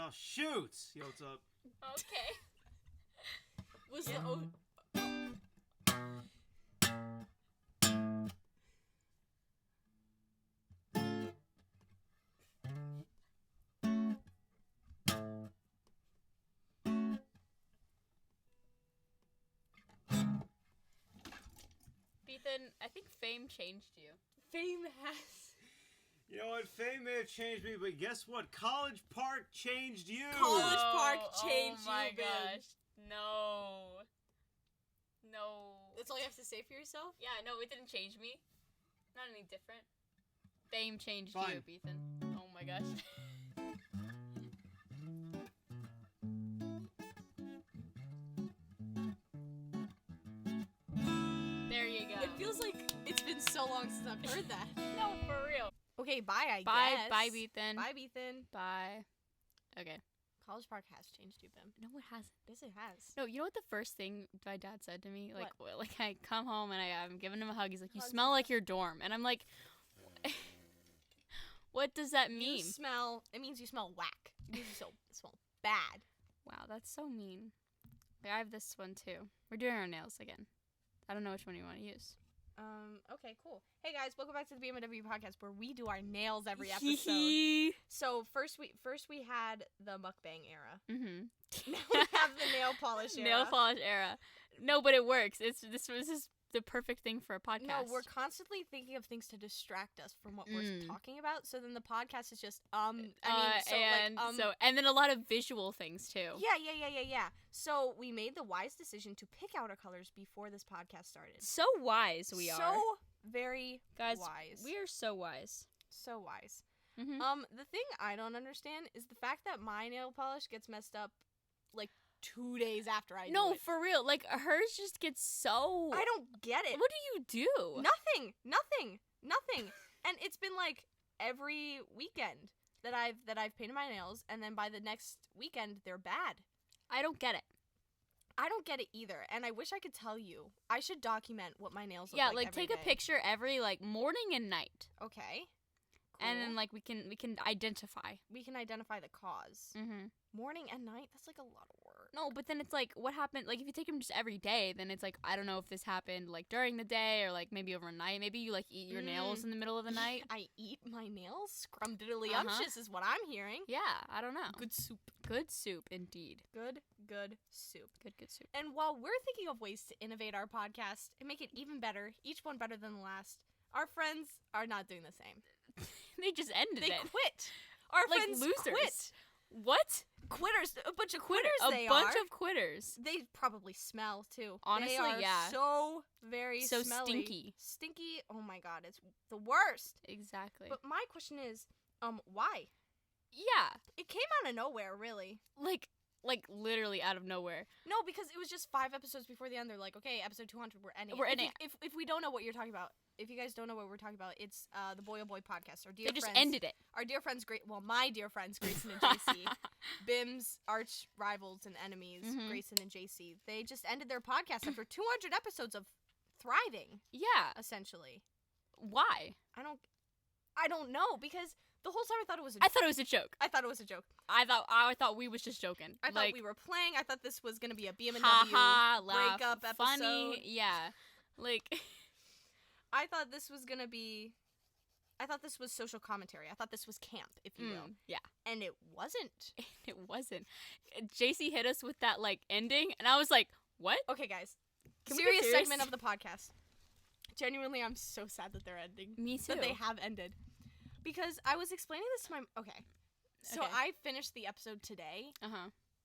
Well, shoot. Yo, what's up? Okay. Was Yeah. Ethan, I think fame changed you. Fame has... You know what? Fame may have changed me, but guess what? College Park changed you. College Park changed Oh my you, Ben. gosh. No. That's all you have to say for yourself? Yeah, no, it didn't change me. Not any different. Fame changed Fine. you, Ethan. Oh my gosh. There you go. It feels like it's been so long since I've heard that. No, for real. Okay, bye, I Bye, guess. bye, Ethan. Bye, Ethan. Bye. Okay. College Park has changed you, Ben. No, it hasn't. Yes, it has. No, you know what the first thing my dad said to me? Like, What? like I come home and I'm giving him a hug. He's like, "You Hugs smell like your dorm," and I'm like, "What does that mean?" It means you smell whack. It means you smell bad. Wow, that's so mean. Like, I have this one too. We're doing our nails again. I don't know which one you want to use. Okay, cool. Hey guys, welcome back to the BM&W podcast where we do our nails every episode. So first we had the mukbang era. Mm-hmm. Now we have the nail polish era. Nail polish era. No, but it works. This is the perfect thing for a podcast. No, we're constantly thinking of things to distract us from what we're talking about. So then the podcast is just and then a lot of visual things too. Yeah. So we made the wise decision to pick outer colors before this podcast started. So wise we are. So very Guys, wise. we are so wise. So wise. Mm-hmm. The thing I don't understand is the fact that my nail polish gets messed up like 2 days after I do No, it. for real. Like hers just gets so. I don't get it. What do you do? Nothing. And it's been like every weekend that I've painted my nails, and then by the next weekend they're bad. I don't get it. I don't get it either, and I wish I could tell you. I should document what my nails look Yeah, like like every take a day. picture every like morning and night, Okay. and then Cool. like we can identify. we can identify the cause. Mm-hmm. Morning and night, that's like a lot of work. No, but then it's like, what happened? Like, if you take them just every day, then it's like, I don't know if this happened like during the day or like maybe overnight. Maybe you like eat your nails in the middle of the night. I eat my nails? Scrumdiddlyumptious is what I'm hearing. Yeah, I don't know. Good soup. Good soup, indeed. Good soup. Good soup. And while we're thinking of ways to innovate our podcast and make it even better, each one better than the last, our friends are not doing the same. They just ended They it. quit. Our Like friends losers. quit. What? Quitters. A bunch of quitters A bunch of quitters. They probably smell too. Honestly, they are yeah. so very So smelly. stinky. Stinky. Oh my god, it's the worst. Exactly. But my question is, why? yeah, It came out of nowhere, really. like literally out of nowhere. No, because it was just 5 episodes before the end. They're like, okay, episode 200, we're ending. We're If ending you- If we don't know what you're talking about, if you guys don't know what we're talking about, it's the Boy Oh Boy podcast. Our dear They just friends, ended it. Our dear friends, my dear friends, Grayson and JC, Bim's arch rivals and enemies, Mhm. Grayson and JC. They just ended their podcast after 200 episodes of thriving, Yeah. essentially. Why? I don't know, because the whole time I thought it was I thought it was a joke. I thought it was a joke. I thought we was just joking. I thought like, we were playing. I thought this was gonna be a BM&W ha, laugh, breakup episode. funny. Yeah. Like I thought this was gonna be. I thought this was social commentary. I thought this was camp, if you will. yeah. And it wasn't. It wasn't. JC hit us with that like ending, and I was like, "What?" Okay, guys. Can we serious get serious? segment of the podcast. Genuinely, I'm so sad that they're ending. Me too. That they have ended. Because I was explaining this to my... Okay. So Okay. I finished the episode today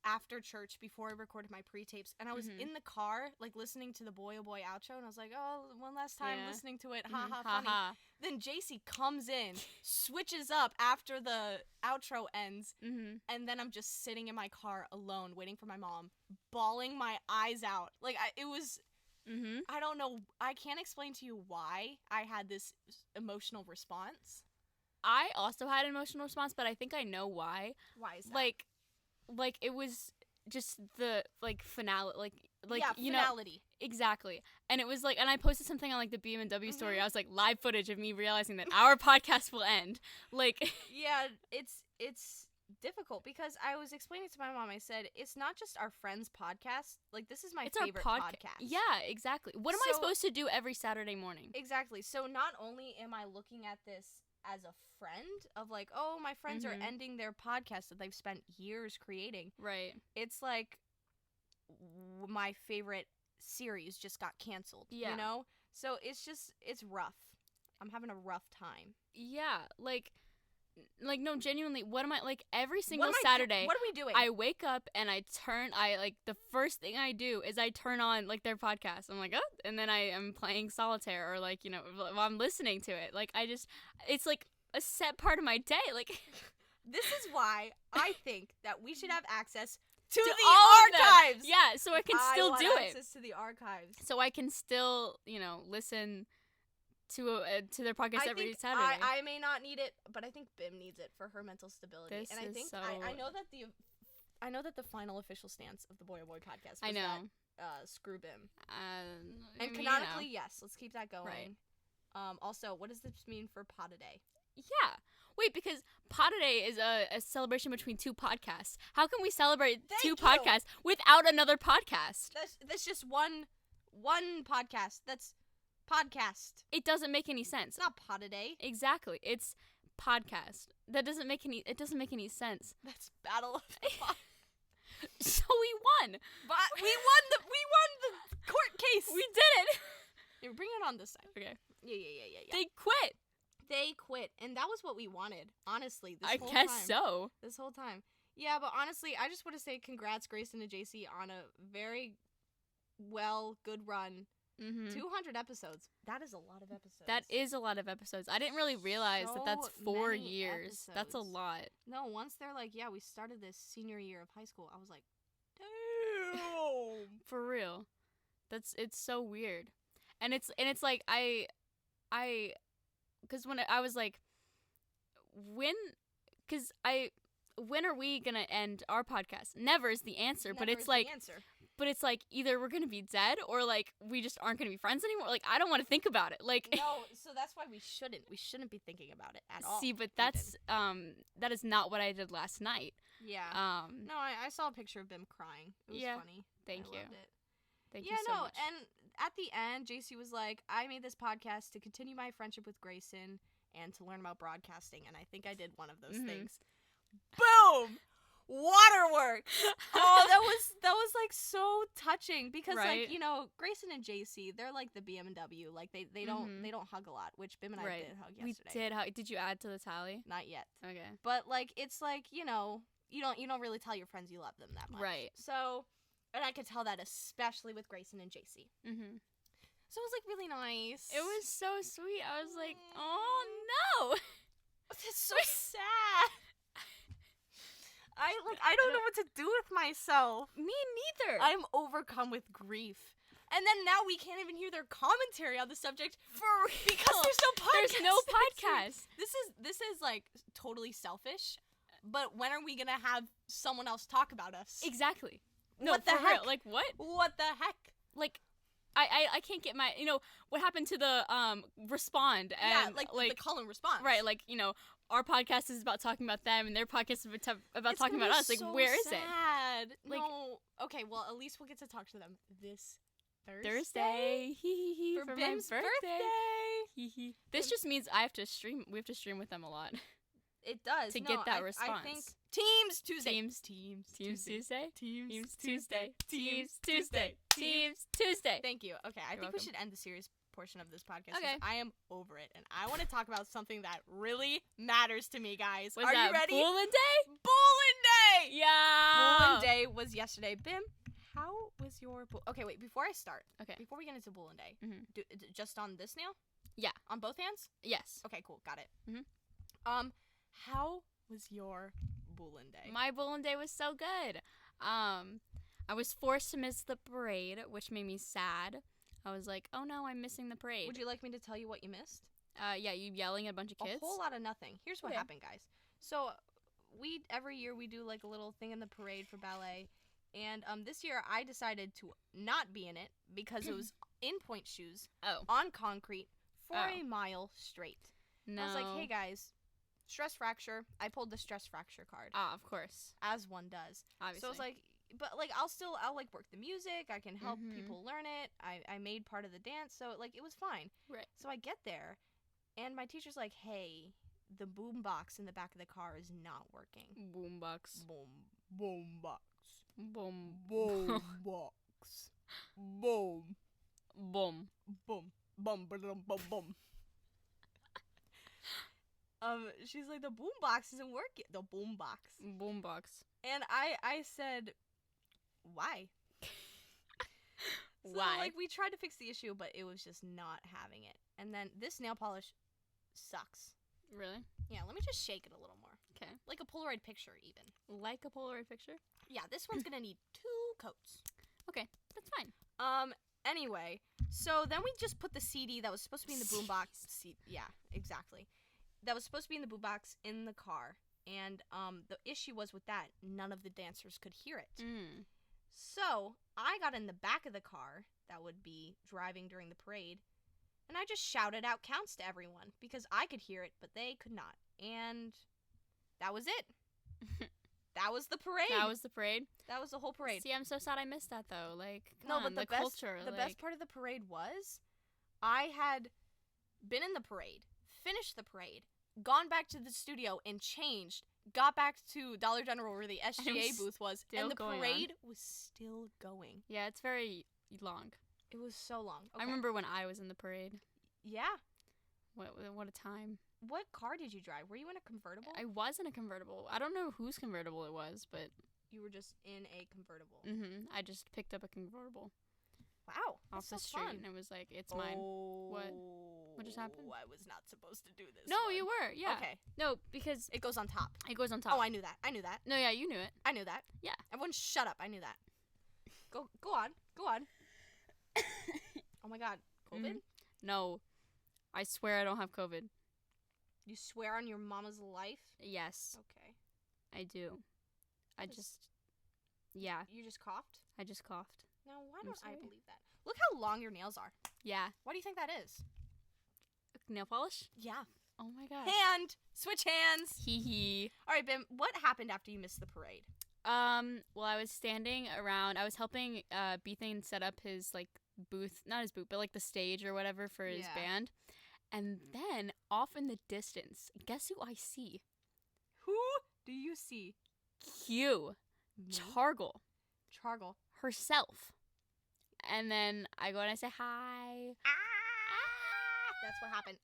after church before I recorded my pre-tapes. And I was Mhm. in the car, like, listening to the Boy Oh Boy outro. And I was like, oh, one last time Yeah. listening to it. Mhm. Ha ha, funny. Then JC comes in, switches up after the outro ends. Mm-hmm. And then I'm just sitting in my car alone, waiting for my mom, bawling my eyes out. Like, it was... Mm-hmm. I don't know. I can't explain to you why I had this emotional response. I also had an emotional response, but I think I know why. Why is that? Like it was just the like finale, like yeah, you know. finality. Exactly. And it was like, and I posted something on like the BM&W story. Mhm. I was like, live footage of me realizing that our podcast will end. Like, Yeah, it's difficult because I was explaining to my mom. I said it's not just our friends' podcast. Like this is my It's favorite our podcast. Yeah, exactly. What am I supposed to do every Saturday morning? Exactly. So not only am I looking at this as a friend of like, oh, my friends are ending their podcast that they've spent years creating. Right. It's like my favorite series just got canceled. Yeah. You know? So it's rough. I'm having a rough time. Yeah, like no, genuinely, what am I, like, every single Saturday, what are we doing? I wake up and the first thing I do is I turn on, like, their podcast. I'm like, oh, and then I am playing solitaire or, like, you know, I'm listening to it. Like, it's, like, a set part of my day. Like, this is why I think that we should have access to all the archives. Yeah, so I can still do it. Access to the archives. So I can still, you know, listen to their podcast every Saturday. I may not need it, but I think Bim needs it for her mental stability. This and I is think so... I know that the final official stance of the Boy Oh Boy podcast was that screw Bim. And canonically, yes, let's keep that going. Right. Also, what does this mean for Pot-A-Day? Yeah. Wait, because Pot-A-Day is a celebration between two podcasts. How can we celebrate two podcasts without another podcast? That's just one podcast. That's podcast. It doesn't make any sense. It's not Pot-A-Day. Exactly. It's podcast. It doesn't make any sense. That's Battle of the Pod. So we won. But we won the court case. We did it. Yeah, bring it on this side. Okay. Yeah. They quit. And that was what we wanted, honestly, I guess so. This whole time. Yeah, but honestly, I just want to say congrats, Grayson and JC, on a very good run. 200 episodes. That is a lot of episodes. That is a lot of episodes. I didn't really realize that that's 4 years. Episodes. That's a lot. No, once they're like, yeah, we started this senior year of high school, I was like, damn. For real. It's so weird. And it's like because when I was like, when are we gonna end our podcast? Never is the answer, but it's like, but it's like either we're gonna be dead or like we just aren't gonna be friends anymore. Like I don't want to think about it. Like no, so that's why we shouldn't be thinking about it at all. See, but that is not what I did last night. Yeah. No, I saw a picture of Bim crying. It was funny. Thank you. Loved it. Thank you so much. And at the end, JC was like, I made this podcast to continue my friendship with Grayson and to learn about broadcasting, and I think I did one of those things. Boom! Waterworks! Oh, that was like so touching because like, you know, Grayson and JC, they're like the BM&W. Like they don't hug a lot, which Bim and I did hug yesterday. We did hug. Did you add to the tally? Not yet. Okay. But like it's like, you know, you don't really tell your friends you love them that much. Right. So, and I could tell that especially with Grayson and JC. So it was like really nice. It was so sweet. I was like, oh no. It's so sad. I don't know what to do with myself. Me neither. I'm overcome with grief. And then now we can't even hear their commentary on the subject because there's no podcast. There's no podcast. This is like totally selfish. But when are we gonna have someone else talk about us? Exactly. No, what the heck? Real. Like what? What the heck? Like I can't get my, you know, what happened to the respond and like the call and response. Right, like, you know, our podcast is about talking about them and their podcast is about talking about us. Like so where is sad. it? Like, no. Okay, well at least we'll get to talk to them this Thursday. For Bim's my birthday. This just means we have to stream with them a lot. It does. To get that response. I think Teams Tuesday. Teams Tuesday. Teams Tuesday. Teams Tuesday. Teams Tuesday. Thank you. Okay, I think we should end the serious portion of this podcast. Okay. I am over it, and I want to talk about something that really matters to me, guys. Was Are that you ready? Bullin' Day? Bullin' Day! Yeah! Bullin' Day was yesterday. Bim, how was your Okay, wait, before I start. Okay. Before we get into Bullin' Day, just on this nail? Yeah. On both hands? Yes. Okay, cool. Got it. How was your Bullin' Day? My Bullin' Day was so good. I was forced to miss the parade, which made me sad. I was like, oh no, I'm missing the parade. Would you like me to tell you what you missed? Yeah, you yelling at a bunch of kids. A whole lot of nothing. Here's what happened, guys. So, every year we do like a little thing in the parade for ballet, and this year I decided to not be in it because it was in point shoes on concrete for a mile straight. No. I was like, hey guys, stress fracture. I pulled the stress fracture card, Ah, of course. as one does. Obviously. So it's like, but like I'll like work the music. I can help people learn it. I made part of the dance, so like it was fine. Right. So I get there, and my teacher's like, "Hey, the boom box in the back of the car is not working." Boombox. Boom box. Boom. Boom box. Boom. Boom. Boom. Boom. Boom. Boom. Boom. She's like, the boom box isn't working. The boom box. Boombox. And I said, why? So, Why? like, we tried to fix the issue, but it was just not having it. And then this nail polish sucks. Really? Yeah, let me just shake it a little more. Okay. Like a Polaroid picture, even. Like a Polaroid picture? Yeah, this one's gonna need 2 coats. Okay, that's fine. Anyway, so then we just put the CD that was supposed to be in the boombox. Yeah, exactly. That was supposed to be in the boombox in the car. And the issue was with that, none of the dancers could hear it. So I got in the back of the car that would be driving during the parade, and I just shouted out counts to everyone because I could hear it, but they could not. And that was it. That was the parade. That was the parade? That was the whole parade. See, I'm so sad I missed that, though. Like, No, but the culture. the best part of the parade was I had been in the parade, finished the parade, gone back to the studio and changed, got back to Dollar General where the SGA booth was, and the parade was still going. Yeah, it's very long. It was so long. Okay. I remember when I was in the parade. Yeah. What a time. What car did you drive? Were you in a convertible? I was in a convertible. I don't know whose convertible it was, but... You were just in a convertible. I just picked up a convertible. Wow. Off the so street, fun. and it was like, it's mine. What? What just happened? I was not supposed to do this. No, one. you were, yeah. Okay. No, because... It goes on top. It goes on top. Oh, I knew that. No, yeah, you knew it. I knew that. Yeah. Everyone shut up. I knew that. Go on. Oh my god. COVID? No. I swear I don't have COVID. You swear on your mama's life? Yes, Okay. I do. Yeah, You just coughed? I just coughed. Now, why don't I sorry. believe that? Look how long your nails are. Yeah. Why do you think that is? Nail polish? Yeah. Oh my god. Hand! Switch hands! Hee hee. Alright, Bim, what happened after you missed the parade? Well, I was standing around. I was helping Bethan set up his like booth, not his booth, but like the stage or whatever for his band. And then off in the distance, guess who I see? Who do you see? Q. Chargle. Chargle. Herself. And then I go and I say hi. That's what happened.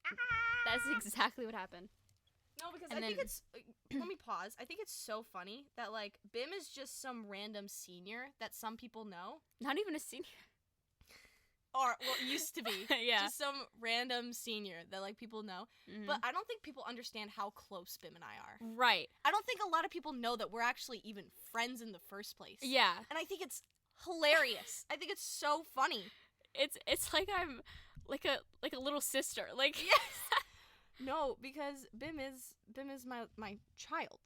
That's exactly what happened. No, because And I think then- it's... let me pause. I think it's so funny that, like, Bim is just some random senior that some people know. Not even a senior. Or, well, used to be. Yeah. Just some random senior that, like, people know. But I don't think people understand how close Bim and I are. Right. I don't think a lot of people know that we're actually even friends in the first place. Yeah. And I think it's hilarious. I think it's so funny. It's like I'm like a little sister. Like Yes. No, because Bim is my child.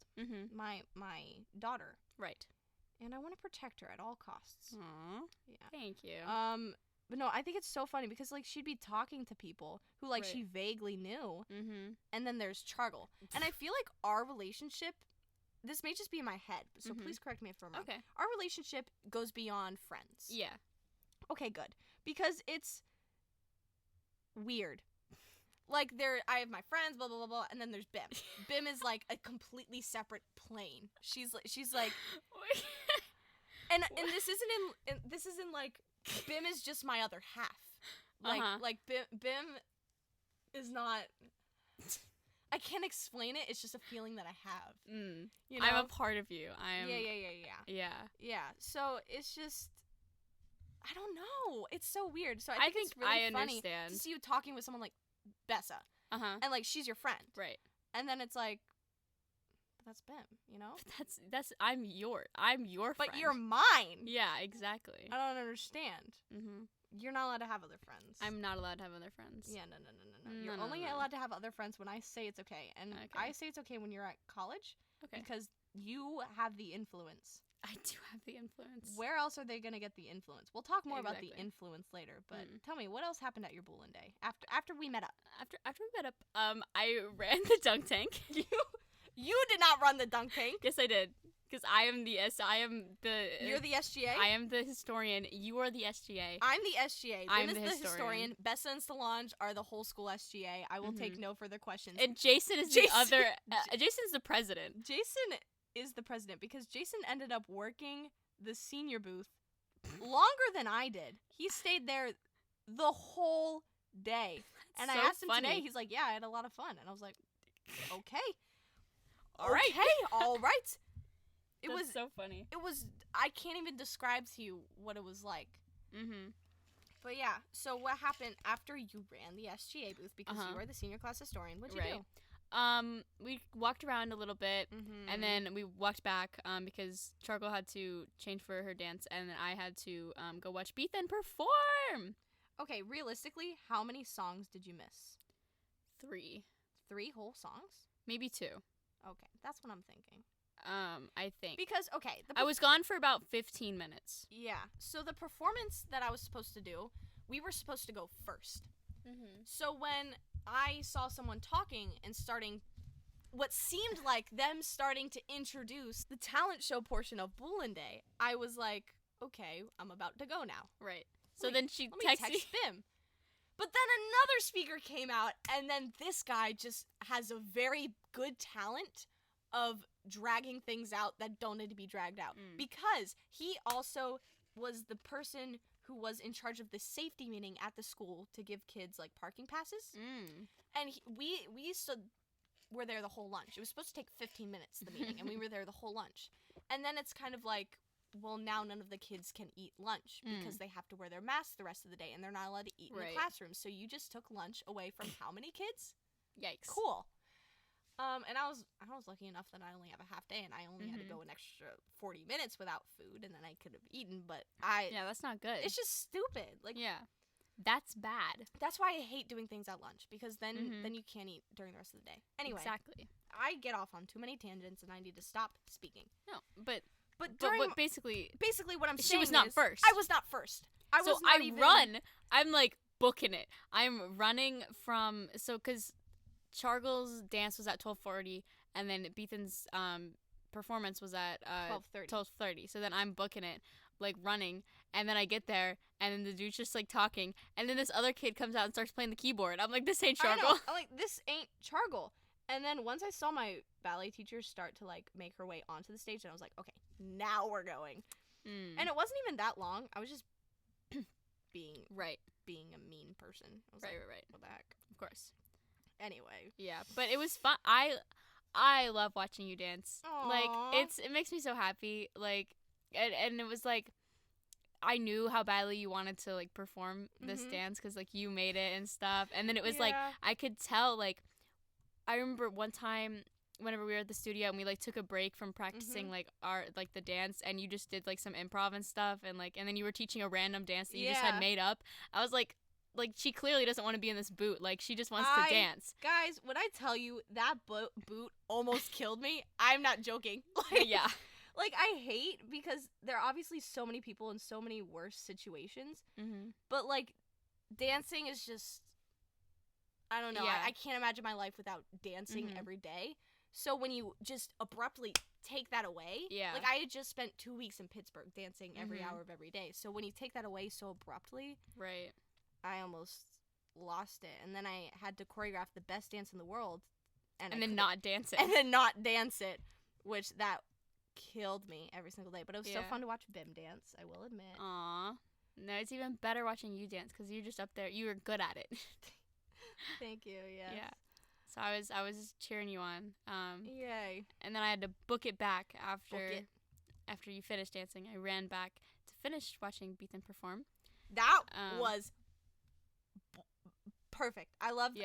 My daughter. Right. And I want to protect her at all costs. Aww. Yeah. Thank you. But no, I think it's so funny because, like, she'd be talking to people who, like, she vaguely knew. And then there's Chargle. And I feel like our relationship, this may just be in my head, so please correct me if I'm wrong. Okay. Our relationship goes beyond friends. Yeah. Okay, good. Because it's weird. Like, I have my friends, blah, blah, blah, blah, and then there's Bim. Bim is, like, a completely separate plane. She's like... And this isn't like Bim is just my other half. Like Bim is not. I can't explain it. It's just a feeling that I have. You know? I'm a part of you. Yeah. So it's just. I don't know. It's so weird. So I think it's really funny to see you talking with someone like Bessa. And like she's your friend. Right. And then it's like. That's Bim, you know? That's I'm your friend. But you're mine. Yeah, exactly. I don't understand. You're not allowed to have other friends. I'm not allowed to have other friends. Yeah, no. You're only allowed to have other friends when I say it's okay. And I say it's okay when you're at college. Okay. Because you have the influence I do have the influence. Where else are they gonna get the influence? We'll talk more about the Exactly. influence later, but tell me, what else happened at your Bullen Day after we met up? After we met up, I ran the dunk tank. You did not run the dunk tank. Yes, I did. Because You're the SGA. I am the historian. You are the SGA. I'm the SGA. I'm Bim is the the historian. Bessa and Solange are the whole school SGA. I will take no further questions. And Jason is the other. Jason's the president. Jason is the president because Jason ended up working the senior booth longer than I did. He stayed there the whole day. And so I asked him funny. today, he's like, yeah, I had a lot of fun. And I was like, okay. All right. Okay, all right. It That's was so funny. It was, I can't even describe to you what it was like. Mm-hmm. But yeah, so what happened after you ran the SGA booth because you were the senior class historian? What'd you do? We walked around a little bit, and then we walked back because Chargle had to change for her dance, and then I had to go watch Beathan perform. Okay, realistically, how many songs did you miss? 3. 3 whole songs? Maybe 2. Okay, that's what I'm thinking. I think. Because, okay. I was gone for about 15 minutes. Yeah, so the performance that I was supposed to do, we were supposed to go first. So when I saw someone talking and starting what seemed like them starting to introduce the talent show portion of Bullen Day, I was like, okay, I'm about to go now. Right. So then she Let me texted text Bim. But then another speaker came out, and then this guy just has a very good talent of dragging things out that don't need to be dragged out. Because he also was the person who was in charge of the safety meeting at the school to give kids, like, parking passes. And we were there the whole lunch. It was supposed to take 15 minutes, the meeting, and we were there the whole lunch. And then it's kind of like, well, now none of the kids can eat lunch because they have to wear their masks the rest of the day, and they're not allowed to eat in the classroom. So you just took lunch away from how many kids? Yikes. Cool. And I was lucky enough that I only have a half day, and I only had to go an extra 40 minutes without food, and then I could have eaten. But yeah, that's not good. It's just stupid. Like, yeah, that's bad. That's why I hate doing things at lunch, because then you can't eat during the rest of the day. Anyway, exactly. I get off on too many tangents, and I need to stop speaking. No, but what basically what I'm saying she was not first. I was not first. I I'm like booking it. I'm running from because Chargle's dance was at 12:40, and then Beathan's performance was at 12:30. So then I'm booking it, like running, and then I get there, and then the dude's just like talking, and then this other kid comes out and starts playing the keyboard. I'm like, this ain't Chargle. I'm like, this ain't Chargle. And then once I saw my ballet teacher start to like make her way onto the stage, and I was like, okay, now we're going. And it wasn't even that long. I was just being a mean person. I was like, what the heck? Of course. Anyway. Yeah, but it was fun. I love watching you dance. Aww. Like it makes me so happy. Like and it was like I knew how badly you wanted to like perform this dance because like you made it and stuff. And then it was like I could tell like I remember one time whenever we were at the studio and we like took a break from practicing like our like the dance, and you just did like some improv and stuff, and then you were teaching a random dance that you just had made up. I was like she clearly doesn't want to be in this boot. Like she just wants to dance. Guys, when I tell you that boot almost killed me, I'm not joking. Like, yeah. Like I hate because there are obviously so many people in so many worse situations. But like dancing is just I don't know. Yeah. I can't imagine my life without dancing every day. So when you just abruptly take that away, like I had just spent 2 weeks in Pittsburgh dancing every hour of every day. So when you take that away so abruptly, I almost lost it. And then I had to choreograph the best dance in the world, and then not dance it. And then not dance it, which that killed me every single day. But it was so fun to watch Bim dance, I will admit. Aw. No, it's even better watching you dance because you're just up there. You were good at it. Thank you. Yes. Yeah. So I was cheering you on. Yay. And then I had to book it back after you finished dancing. I ran back to finish watching Beathan perform. That was perfect. I loved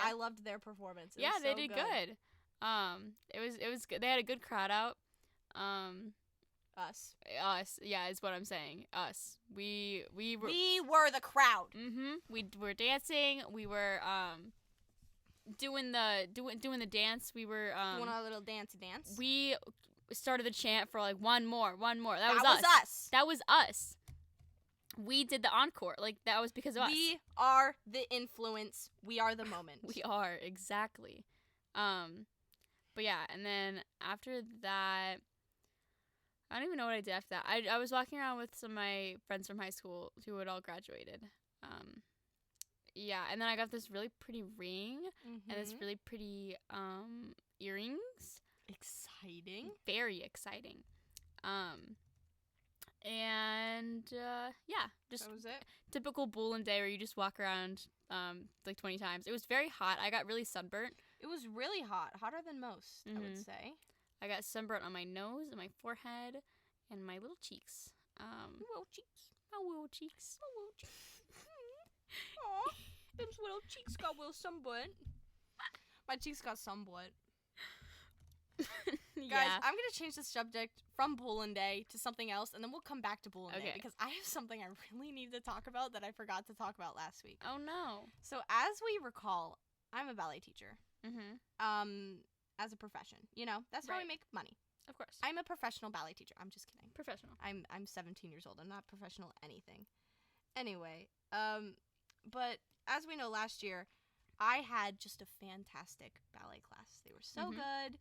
their performance. They did good. It was good. They had a good crowd out. Us, yeah, is what I'm saying. Us. We were the crowd. We were dancing. We were doing the dance. We were doing our little dance. started the chant for like one more. That was us. That was us. We did the encore. Like, that was because of us. We are the influence. We are the moment. We are, exactly. But yeah, and then after that, I don't even know what I did after that. I was walking around with some of my friends from high school who had all graduated. Yeah, and then I got this really pretty ring and this really pretty earrings. Exciting. Very exciting. And yeah, just That was it. typical Bullen day where you just walk around like 20 times. It was very hot. I got really sunburnt. It was really hot. Hotter than most, I would say. I got sunburnt on my nose and my forehead and my little cheeks. Little cheeks. My little cheeks. My little cheeks. Aw, those little cheeks got a little sunburnt. My cheeks got sunburnt. Yeah. Guys, I'm going to change the subject from Bullen Day to something else, and then we'll come back to Bullen Day, because I have something I really need to talk about that I forgot to talk about last week. Oh, no. So, as we recall, I'm a ballet teacher. As a profession. You know, that's how we make money. Of course. I'm a professional ballet teacher. I'm just kidding. Professional. I'm 17 years old. I'm not professional at anything. Anyway, but as we know, last year, I had just a fantastic ballet class. They were so good.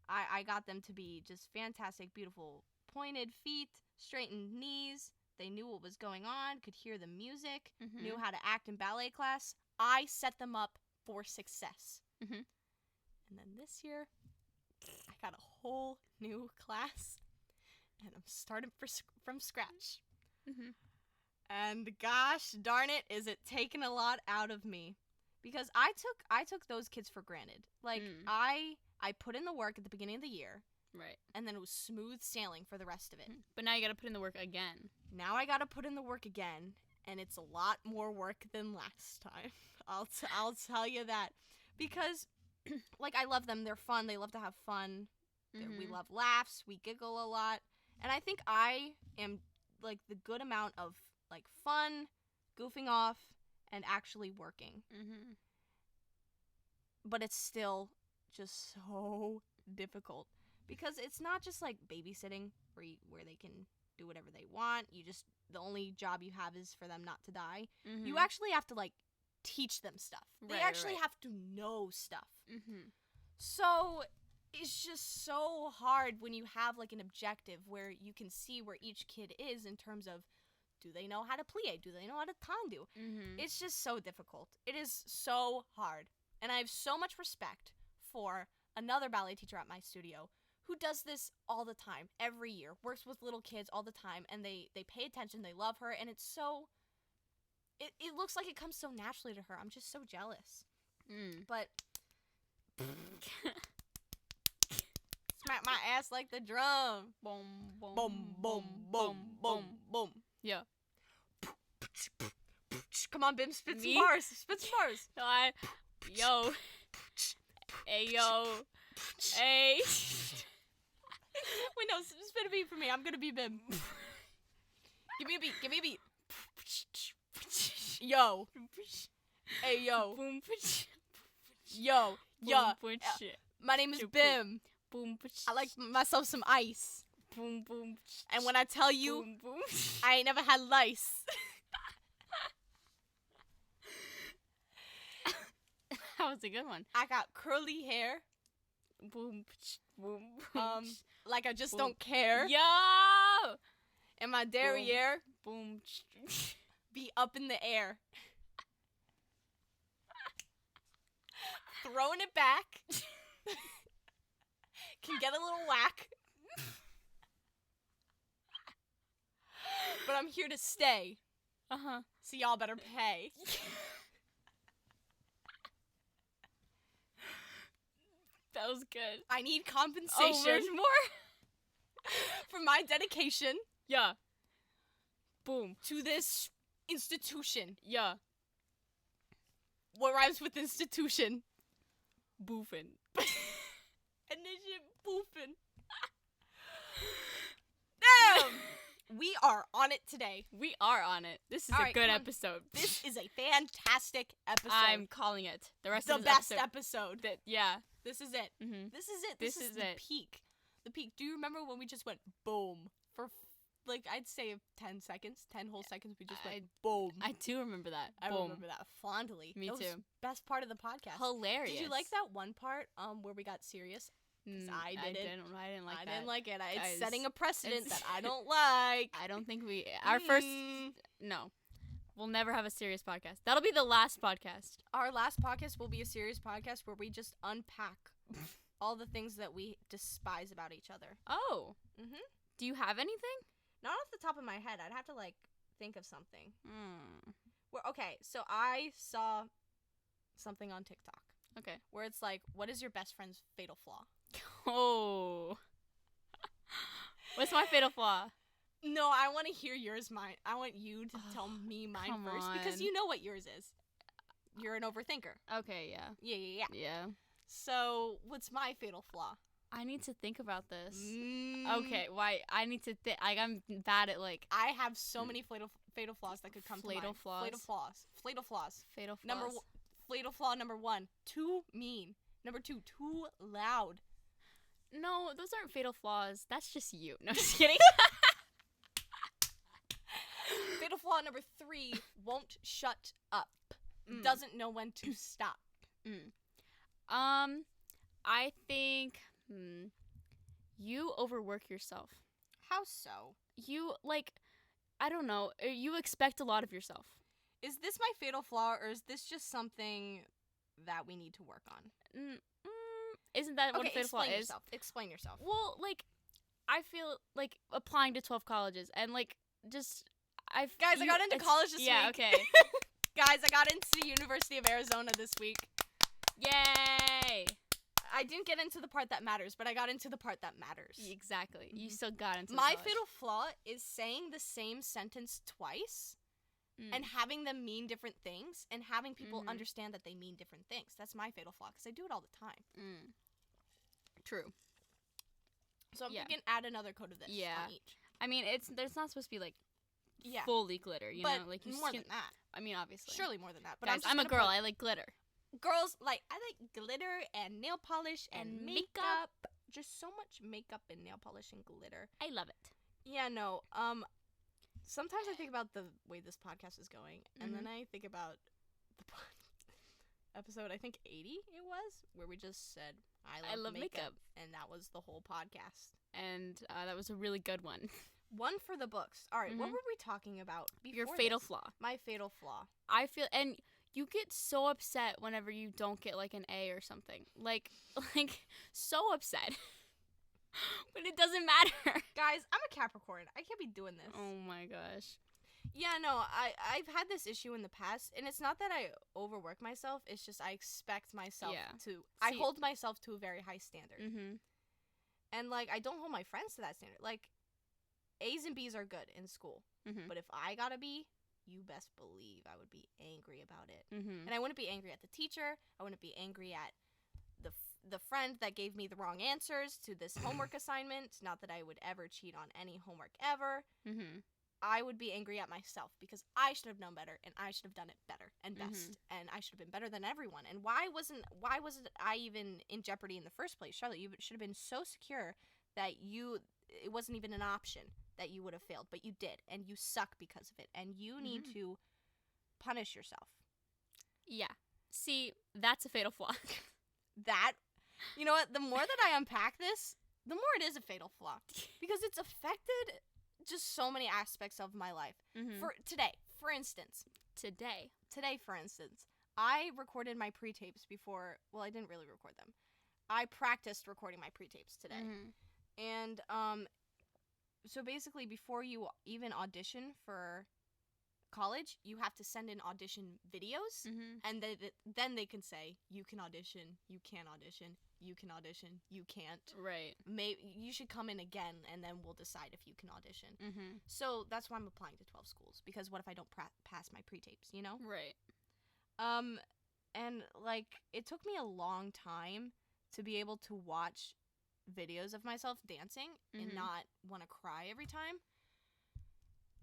I got them to be just fantastic, beautiful, pointed feet, straightened knees. They knew what was going on, could hear the music, knew how to act in ballet class. I set them up for success. And then this year, I got a whole new class, and I'm starting from scratch. And gosh darn it, is it taking a lot out of me. Because I took those kids for granted. Like, I put in the work at the beginning of the year. Right. And then it was smooth sailing for the rest of it. But now you gotta put in the work again. Now I gotta put in the work again, and it's a lot more work than last time. I'll tell you that. Because, like, I love them. They're fun. They love to have fun. We love laughs. We giggle a lot. And I think I am, like, the good amount of, like, fun, goofing off, and actually working. But it's still just so difficult. Because it's not just, like, babysitting where they can do whatever they want. The only job you have is for them not to die. You actually have to, like, teach them stuff. They actually have to know stuff. So it's just so hard when you have, like, an objective where you can see where each kid is in terms of, do they know how to plie? Do they know how to tendu? It's just so difficult. It is so hard. And I have so much respect for another ballet teacher at my studio who does this all the time, every year, works with little kids all the time, and they pay attention, they love her, and it's so... It looks like it comes so naturally to her. I'm just so jealous. But... Smack my ass like the drum. Boom, boom, Boom, boom, boom, boom, boom. Yeah. Come on, Bim, spit some Me? bars. Spit some bars. Yo. Hey, yo. Hey. Wait, no, spit a beat for me. I'm gonna be Bim. Give me a beat. Give me a beat. Yo. Hey, yo. Boom, Yo. Yeah. boom, My name is Boom. Bim. boom, I like myself some ice. boom, boom, And when I tell you, boom, boom. I ain't never had lice. That was a good one. I got curly hair. Boom, boom, Like I just Boom. don't care. Yo. And my derriere Boom. be up in the air. Throwing it back. Can get a little whack. But I'm here to stay. So y'all better pay. That was good. I need Oh, compensation there's more? for my dedication Yeah. Boom. to this institution. Yeah. What rhymes with institution? Boofin. And this shit boofing. Damn! We are on it today. We are on it. This is All a right, good come on. episode. This is a fantastic episode. I'm calling it. The rest the of this best episode. episode. Yeah. This is it. Mm-hmm. This is it. This This is is the it. peak. The peak. Do you remember when we just went boom for like I'd say 10 seconds, 10 whole seconds? We just went boom. I do remember that. I Boom. remember that fondly. Me That was too. Best part of the podcast. Hilarious. Did you like that one part where we got serious? 'Cause I didn't like that. didn't like it. It's Guys, setting a precedent it's- that I don't like. I don't think our first no. We'll never have a serious podcast. That'll be the last podcast. Our last podcast will be a serious podcast where we just unpack all the things that we despise about each other. Oh. Mhm. Do you have anything? Not off the top of my head. I'd have to like think of something. Hmm. Okay, so I saw something on TikTok Okay. where it's like, what is your best friend's fatal flaw? Oh. What's my fatal flaw? No, I want to hear yours. Mine. I want you to tell me mine come first because on. you know what yours is. You're an overthinker. Okay, yeah. Yeah. Yeah. So, what's my fatal flaw? I need to think about this. Mm. Okay, why? I need to think. Like, I'm bad at, like, I have so many fatal flaws that could come to mind. Fatal flaws? Fatal flaws. Fatal flaws. fatal flaws. Fatal flaw number 1, too mean. Number 2, too loud. No, those aren't fatal flaws. That's just you. No, just kidding. Fatal flaw number 3, won't shut up. Mm. Doesn't know when to stop. I think you overwork yourself. How so? You like, I don't know. You expect a lot of yourself. Is this my fatal flaw, or is this just something that we need to work on? Isn't that what a Okay, fatal flaw explain is? yourself. Explain yourself. Well, like, I feel like applying to 12 colleges and like just Guys, I got into college this yeah, week. okay. Guys, I got into the University of Arizona this week. Yay! I didn't get into the part that matters, but I got into the part that matters. Exactly. You still got into My college. fatal flaw is saying the same sentence twice and having them mean different things and having people understand that they mean different things. That's my fatal flaw because I do it all the time. True. So I'm Yeah. thinking add another coat of this Yeah. on each. I mean, there's not supposed to be like Yeah. fully glitter, you but know, like you more skin- than that. I mean, obviously. Surely more than that. But Guys, I'm I'm a just girl. gonna I like glitter. put- girls like I like glitter and nail polish and And makeup. Just so much makeup and nail polish and glitter. I love it. Yeah, no. Sometimes I think about the way this podcast is going, and then I think about the episode, I think 80 it was, where we just said, I love makeup. And that was the whole podcast. And that was a really good one. One for the books. All right, what were we talking about before Your fatal this? flaw. My fatal flaw. I feel, and you get so upset whenever you don't get like an A or something. Like so upset. But it doesn't matter. Guys, I'm a Capricorn. I can't be doing this. Oh my gosh. Yeah, no, I've had this issue in the past, and it's not that I overwork myself, it's just I expect myself to, I See- hold myself to a very high standard. Mm-hmm. And, like, I don't hold my friends to that standard. Like, A's and B's are good in school, Mm-hmm. but if I got a B, you best believe I would be angry about it. Mm-hmm. And I wouldn't be angry at the teacher, I wouldn't be angry at the friend that gave me the wrong answers to this homework assignment, not that I would ever cheat on any homework ever. Mm-hmm. I would be angry at myself because I should have known better and I should have done it better and best and I should have been better than everyone. And why wasn't I even in jeopardy in the first place? Charlotte, you should have been so secure that it wasn't even an option that you would have failed, but you did, and you suck because of it, and you need to punish yourself. Yeah. See, that's a fatal flaw. That, you know what, the more that I unpack this, the more it is a fatal flaw because it's affected just so many aspects of my life. For today, for instance, I recorded my pre-tapes before, well, I didn't really record them. I practiced recording my pre-tapes today. And so basically before you even audition for college, you have to send in audition videos, and then they can say, you can audition, you can't audition, you can audition, you can't. Right. Maybe you should come in again, and then we'll decide if you can audition. So that's why I'm applying to 12 schools, because what if I don't pass my pre-tapes, you know? Right. And, like, it took me a long time to be able to watch videos of myself dancing and not want to cry every time.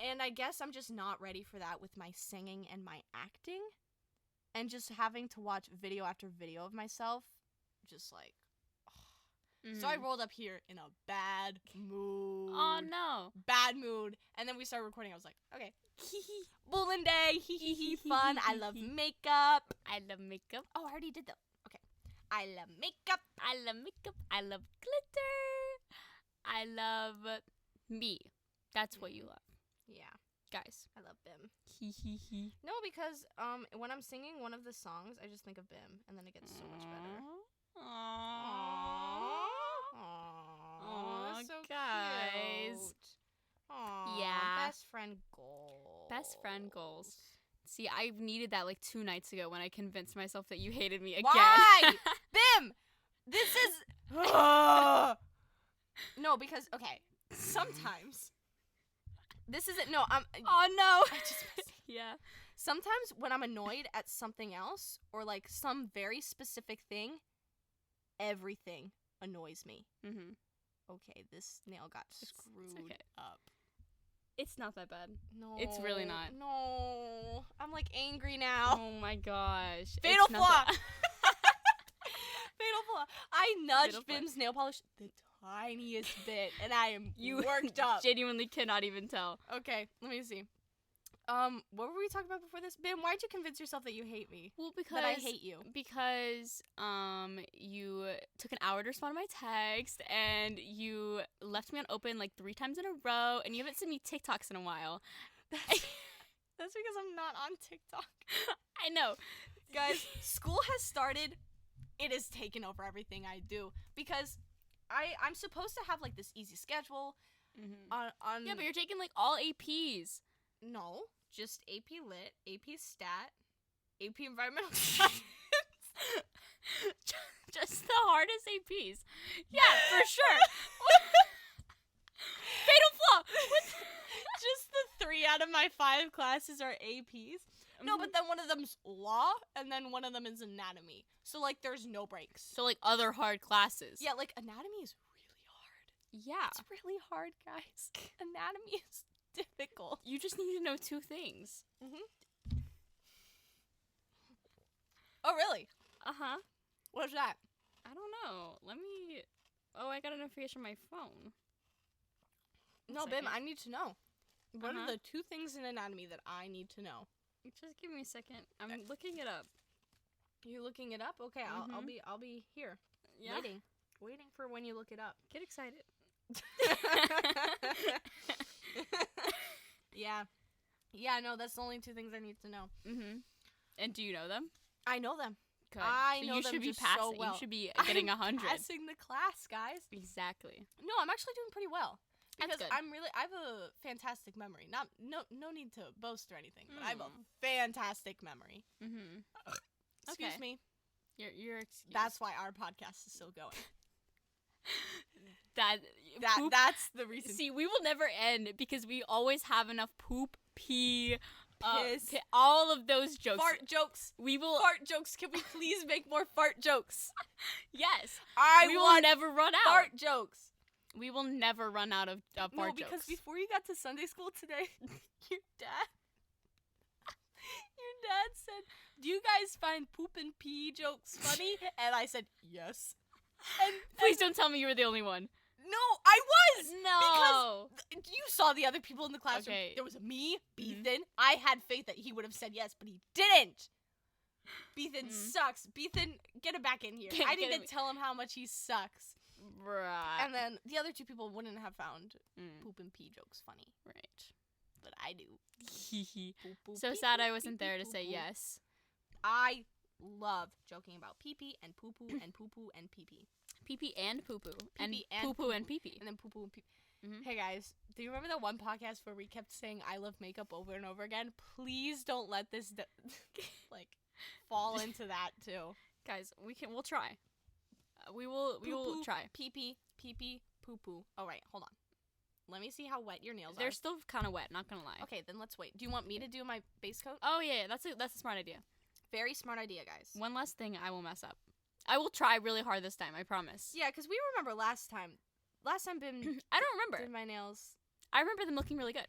And I guess I'm just not ready for that with my singing and my acting. And just having to watch video after video of myself, just like, So I rolled up here in a bad mood. Oh no. Bad mood. And then we started recording. I was like, okay. Bowling day. Fun. I love makeup. I love makeup. Oh, I already did that. Okay. I love makeup. I love makeup. I love glitter. I love me. That's what you love. Yeah. Guys. I love Bim. No, because when I'm singing one of the songs, I just think of Bim, and then it gets so much better. Aww. Aww, that's so guys. cute. Aww, Yeah. Best friend goals. Best friend goals. See, I needed that like 2 nights ago when I convinced myself that you hated me again. Why? Bim! This is... No, because, okay, sometimes... This isn't... No, I'm... Oh, no. I just... Yeah. Sometimes when I'm annoyed at something else, or like some very specific thing, everything annoys me. Mm-hmm. Okay, this nail got screwed up. It's not that bad. No. It's really not. No. I'm like angry now. Oh my gosh. Fatal It's not flaw. that- Fatal flaw. I nudged Fatal flaw. Bim's nail polish the tiniest bit, and I am worked up. Genuinely cannot even tell. Okay, let me see. What were we talking about before this? Bim, why'd you convince yourself that you hate me? Well, because That I hate you. Because you took an hour to respond to my text, and you left me on open like 3 times in a row, and you haven't sent me TikToks in a while. That's because I'm not on TikTok. I know. Guys, school has started. It has taken over everything I do because I'm supposed to have like this easy schedule. Mm-hmm. On Yeah, but you're taking like all APs. No, just AP Lit, AP Stat, AP Environmental Science. Just the hardest APs. Yeah, for sure. Fatal flaw. Just the 3 out of my 5 classes are APs. No, but then one of them's law, and then one of them is anatomy. So, like, there's no breaks. So, like, other hard classes. Yeah, like, anatomy is really hard. Yeah. It's really hard, guys. Anatomy is difficult. You just need to know 2 things. Mm-hmm. Oh, really? Uh-huh. What's that? I don't know. Let me... Oh, I got a notification on my phone. No, Bim, I need to know. What Uh-huh. are the 2 things in anatomy that I need to know? Just give me a second. I'm looking it up. You looking it up? Okay, I'll be here. Yeah? Waiting for when you look it up. Get excited. Yeah, no, that's the only 2 things I need to know. Mm-hmm. And do you know them? I know them. Good. I So know you them should be just passing. so well. You should be getting 100. Passing the class, guys. Exactly. No, I'm actually doing pretty well. That's Because good. I have a fantastic memory. No need to boast or anything, but I have a fantastic memory. Mm-hmm. Excuse Okay. me. You're excused. That's why our podcast is still going. Poop. That's the reason. See, we will never end because we always have enough poop, pee, Piss. all of those jokes. Fart jokes. We will. Fart jokes. Can we please make more fart jokes? Yes. We will want never run out. fart jokes. We will never run out of fart No, jokes. because before you got to Sunday school today, your dad said, "Do you guys find poop and pee jokes funny?" And I said, "Yes." And Please don't tell me you were the only one. no, I was. No. Because you saw the other people in the classroom. Okay. There was me, Mhm. Beethan. I had faith that he would have said yes, but he didn't. Beethan Mhm. sucks. Beethan, get him back in here. Get I need him- to tell him how much he sucks. Right. And then the other 2 people wouldn't have found Mm, poop and pee jokes funny, right. but I do. Poop, poop, So pee, sad poop, I wasn't pee, there pee, to poo, say poo. yes. I love joking about pee pee and poo poo and poo poo and pee pee. Pee pee and poo poo. And Pee-pee and poo poo and poo-poo. pee pee. And then poo poo and pee. Mhm. Hey guys, do you remember that one podcast where we kept saying "I love makeup" over and over again? Please don't let this like fall into that too. Guys, we'll try. We will try. Pee pee, pee pee, poo poo. All right, hold on. Let me see how wet your nails They're are. still kind of wet, not gonna lie. Okay, then let's wait. Do you want me to do my base coat? Oh yeah, that's a smart idea. Very smart idea, guys. One less thing I will mess up. I will try really hard this time, I promise. Yeah, because we remember last time Bim I don't remember. did my nails. I remember them looking really good.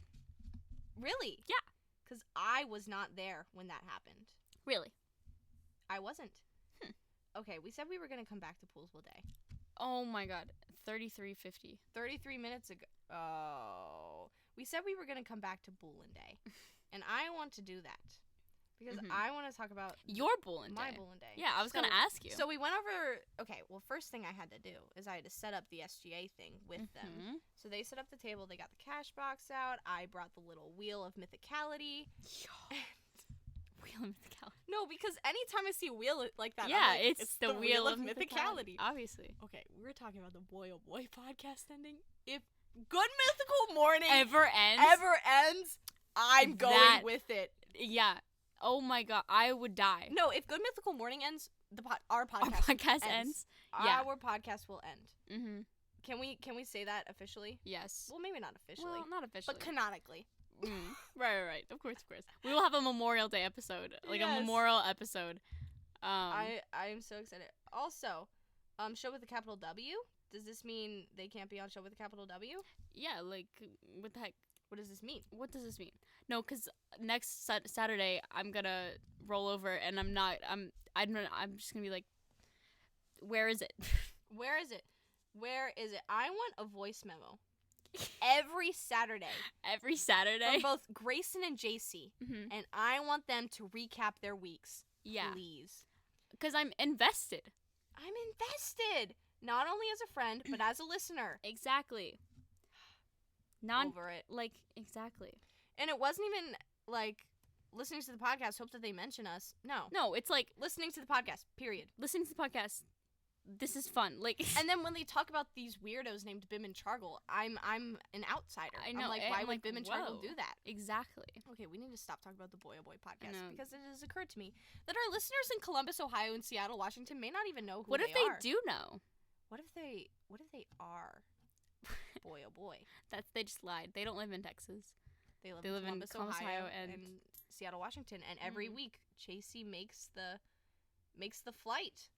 Really? Yeah. Because I was not there when that happened. Really. I wasn't. Okay, we said we were going to come back to Poolsville Day. Oh my god. 33:50. 33 minutes ago. Oh. We said we were going to come back to Bullen Day. And I want to do that. Because I want to talk about Your Bullen Day. my Bullen Day. Yeah, I was going to ask you. So we went over. Okay, well, first thing I had to do is I had to set up the SGA thing with them. So they set up the table. They got the cash box out. I brought the little wheel of mythicality. Wheel of Mythicality. No, because anytime I see a wheel like that, Yeah, I'm like, it's the wheel of mythicality. Obviously. Okay, we were talking about the Boy Oh Boy podcast ending. If Good Mythical Morning Ever ends, I'm going with it. Yeah. Oh my god, I would die. No, if Good Mythical Morning ends, our podcast ends. Yeah. Our podcast will end. Mm-hmm. Can we say that officially? Yes. Well, maybe not officially. Well, not officially. But canonically. Right. Of course. We will have a Memorial Day episode, like a memorial episode. I'm so excited. Also, show with a capital W. Does this mean they can't be on show with a capital W? Yeah, like what the heck? What does this mean? What does this mean? No, because next Saturday I'm gonna roll over and I'm just gonna be like, where is it? Where is it? I want a voice memo. Every Saturday. From both Grayson and JC. Mm-hmm. And I want them to recap their weeks. Yeah. Please. Because I'm invested. Not only as a friend, but as a listener. Exactly. Over it. Like, exactly. And it wasn't even, like, listening to the podcast, hope that they mention us. No, it's like listening to the podcast, period. Listening to the podcast, this is fun. Like, and then when they talk about these weirdos named Bim and Chargle, I'm an outsider. I know. I'm like, why would Bim and Chargle do that? Exactly. Okay, we need to stop talking about the Boy Oh Boy podcast because it has occurred to me that our listeners in Columbus, Ohio, and Seattle, Washington may not even know who What they if they are. do know? What if they are Boy Oh Boy? They just lied. They don't live in Texas. They live in Columbus, Ohio, and Seattle, Washington, and every week JC makes the flight.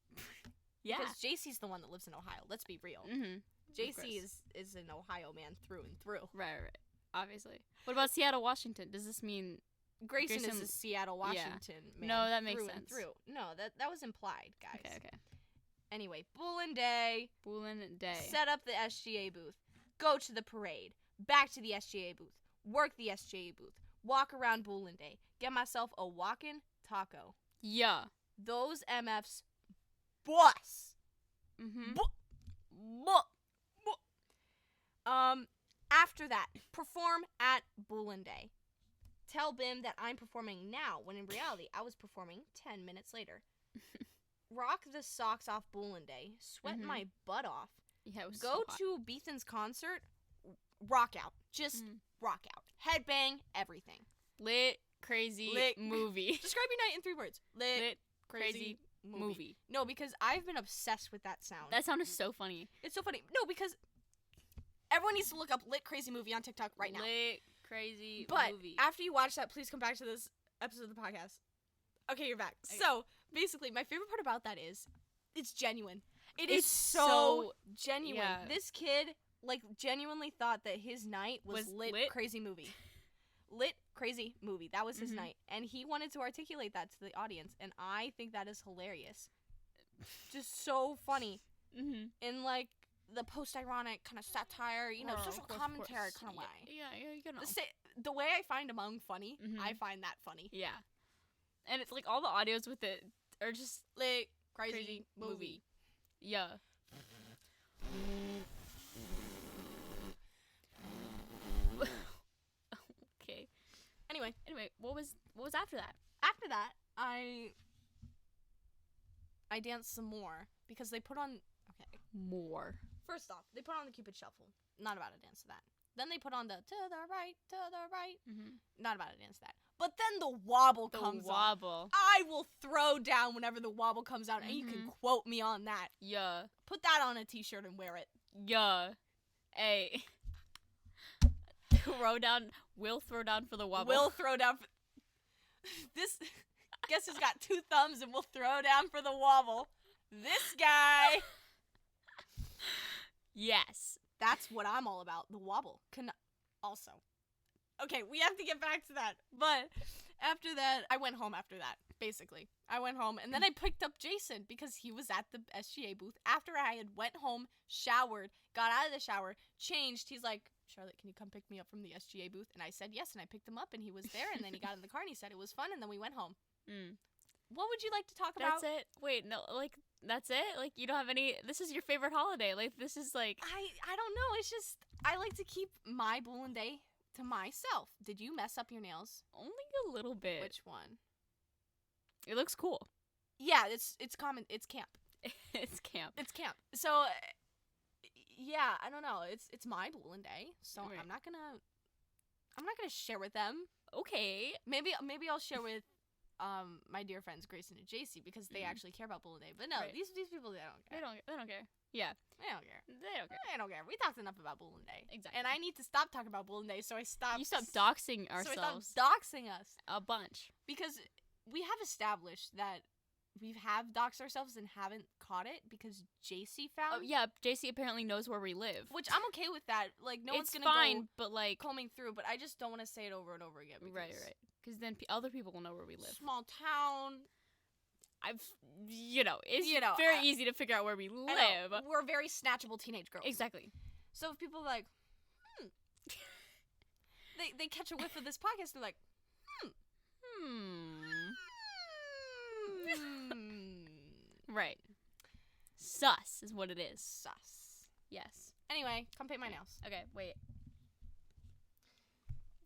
Yeah. Because JC's the one that lives in Ohio. Let's be real. Mm-hmm. JC is an Ohio man through and through. Right. Obviously. What about Seattle, Washington? Does this mean Grayson is a Seattle, Washington man? No, that makes sense. And through. No, that was implied, guys. Okay. Anyway, Bullen Day. Set up the SGA booth. Go to the parade. Back to the SGA booth. Work the SGA booth. Walk around Bullen Day. Get myself a walkin' taco. Yeah. Those MFs bus. Mm-hmm. After that, perform at Bullen Day. Tell Bim that I'm performing now, when in reality, I was performing 10 minutes later. Rock the socks off Bullen Day. Sweat my butt off. Yeah, it was Go so hot. to Beethan's concert. Rock out. Just rock out. Headbang, everything. Lit, crazy movie. Describe your night in 3 words. Lit, crazy movie. No, because I've been obsessed with that sound. That sound is so funny. It's so funny. No, because everyone needs to look up Lit Crazy Movie on TikTok right now. Lit, crazy movie. But after you watch that, please come back to this episode of the podcast. Okay, you're back. Okay. So, basically, my favorite part about that is it's genuine. It's so genuine. Yeah. This kid, genuinely thought that his night was lit crazy movie. Lit crazy movie. That was his night. And he wanted to articulate that to the audience. And I think that is hilarious. Just so funny. Mm-hmm. In, the post-ironic kind of satire, social commentary kind of way. Yeah, you know. The way I find among funny, I find that funny. Yeah. And it's all the audios with it are just lit crazy movie. Yeah. Okay. Anyway, what was after that? After that, I danced some more because they put on more. First off, they put on the Cupid Shuffle. Not about to dance to that. Then they put on the to the right. Not about to dance to that. But then the wobble comes on. I will throw down whenever the wobble comes out, and you can quote me on that. Yeah. Put that on a t-shirt and wear it. Yeah. Hey. We'll throw down for the wobble. We'll throw down for... This... Guess who's got 2 thumbs and will throw down for the wobble? This guy. Yes. That's what I'm all about. The wobble. Okay, we have to get back to that. But after that, I went home after that. Basically. I went home, and then I picked up Jason because he was at the SGA booth. After I had went home, showered, got out of the shower, changed, he's like, Charlotte, can you come pick me up from the SGA booth? And I said yes, and I picked him up, and he was there, and then he got in the car, and he said it was fun, and then we went home. What would you like to talk about? That's it? Wait, no, like, that's it? Like, you don't have any, this is your favorite holiday. Like, this is like. I don't know. It's just, I like to keep my Bullen Day to myself. Did you mess up your nails? Only a little bit. Which one? It looks cool. Yeah, it's common. It's camp. It's camp. It's camp. So, yeah, I don't know. It's my Bullen Day, so Right. I'm not gonna share with them. Okay. Maybe I'll share with my dear friends Grayson and JC because they actually care about Bullen Day. But no, Right. these people they don't care. They don't care. Yeah. They don't care. They don't care. They don't care. We talked enough about Bullen Day. Exactly. And I need to stop talking about Bullen Day, so I stopped. You stop doxing So I ourselves stopped doxing us a bunch. because we have established that we have doxed ourselves and haven't caught it because JC found. Oh, yeah, JC apparently knows where we live. Which I'm okay with that. Like, no it's one's gonna fine, go but like. combing through, but I just don't want to say it over and over again. Because Right. Because then other people will know where we live. Small town. It's very easy to figure out where we live. We're very snatchable teenage girls. Exactly. So if people are like, they catch a whiff of this podcast, they're like, Right. Sus is what it is. sus. Yes. Anyway, come paint my nails. Okay, wait.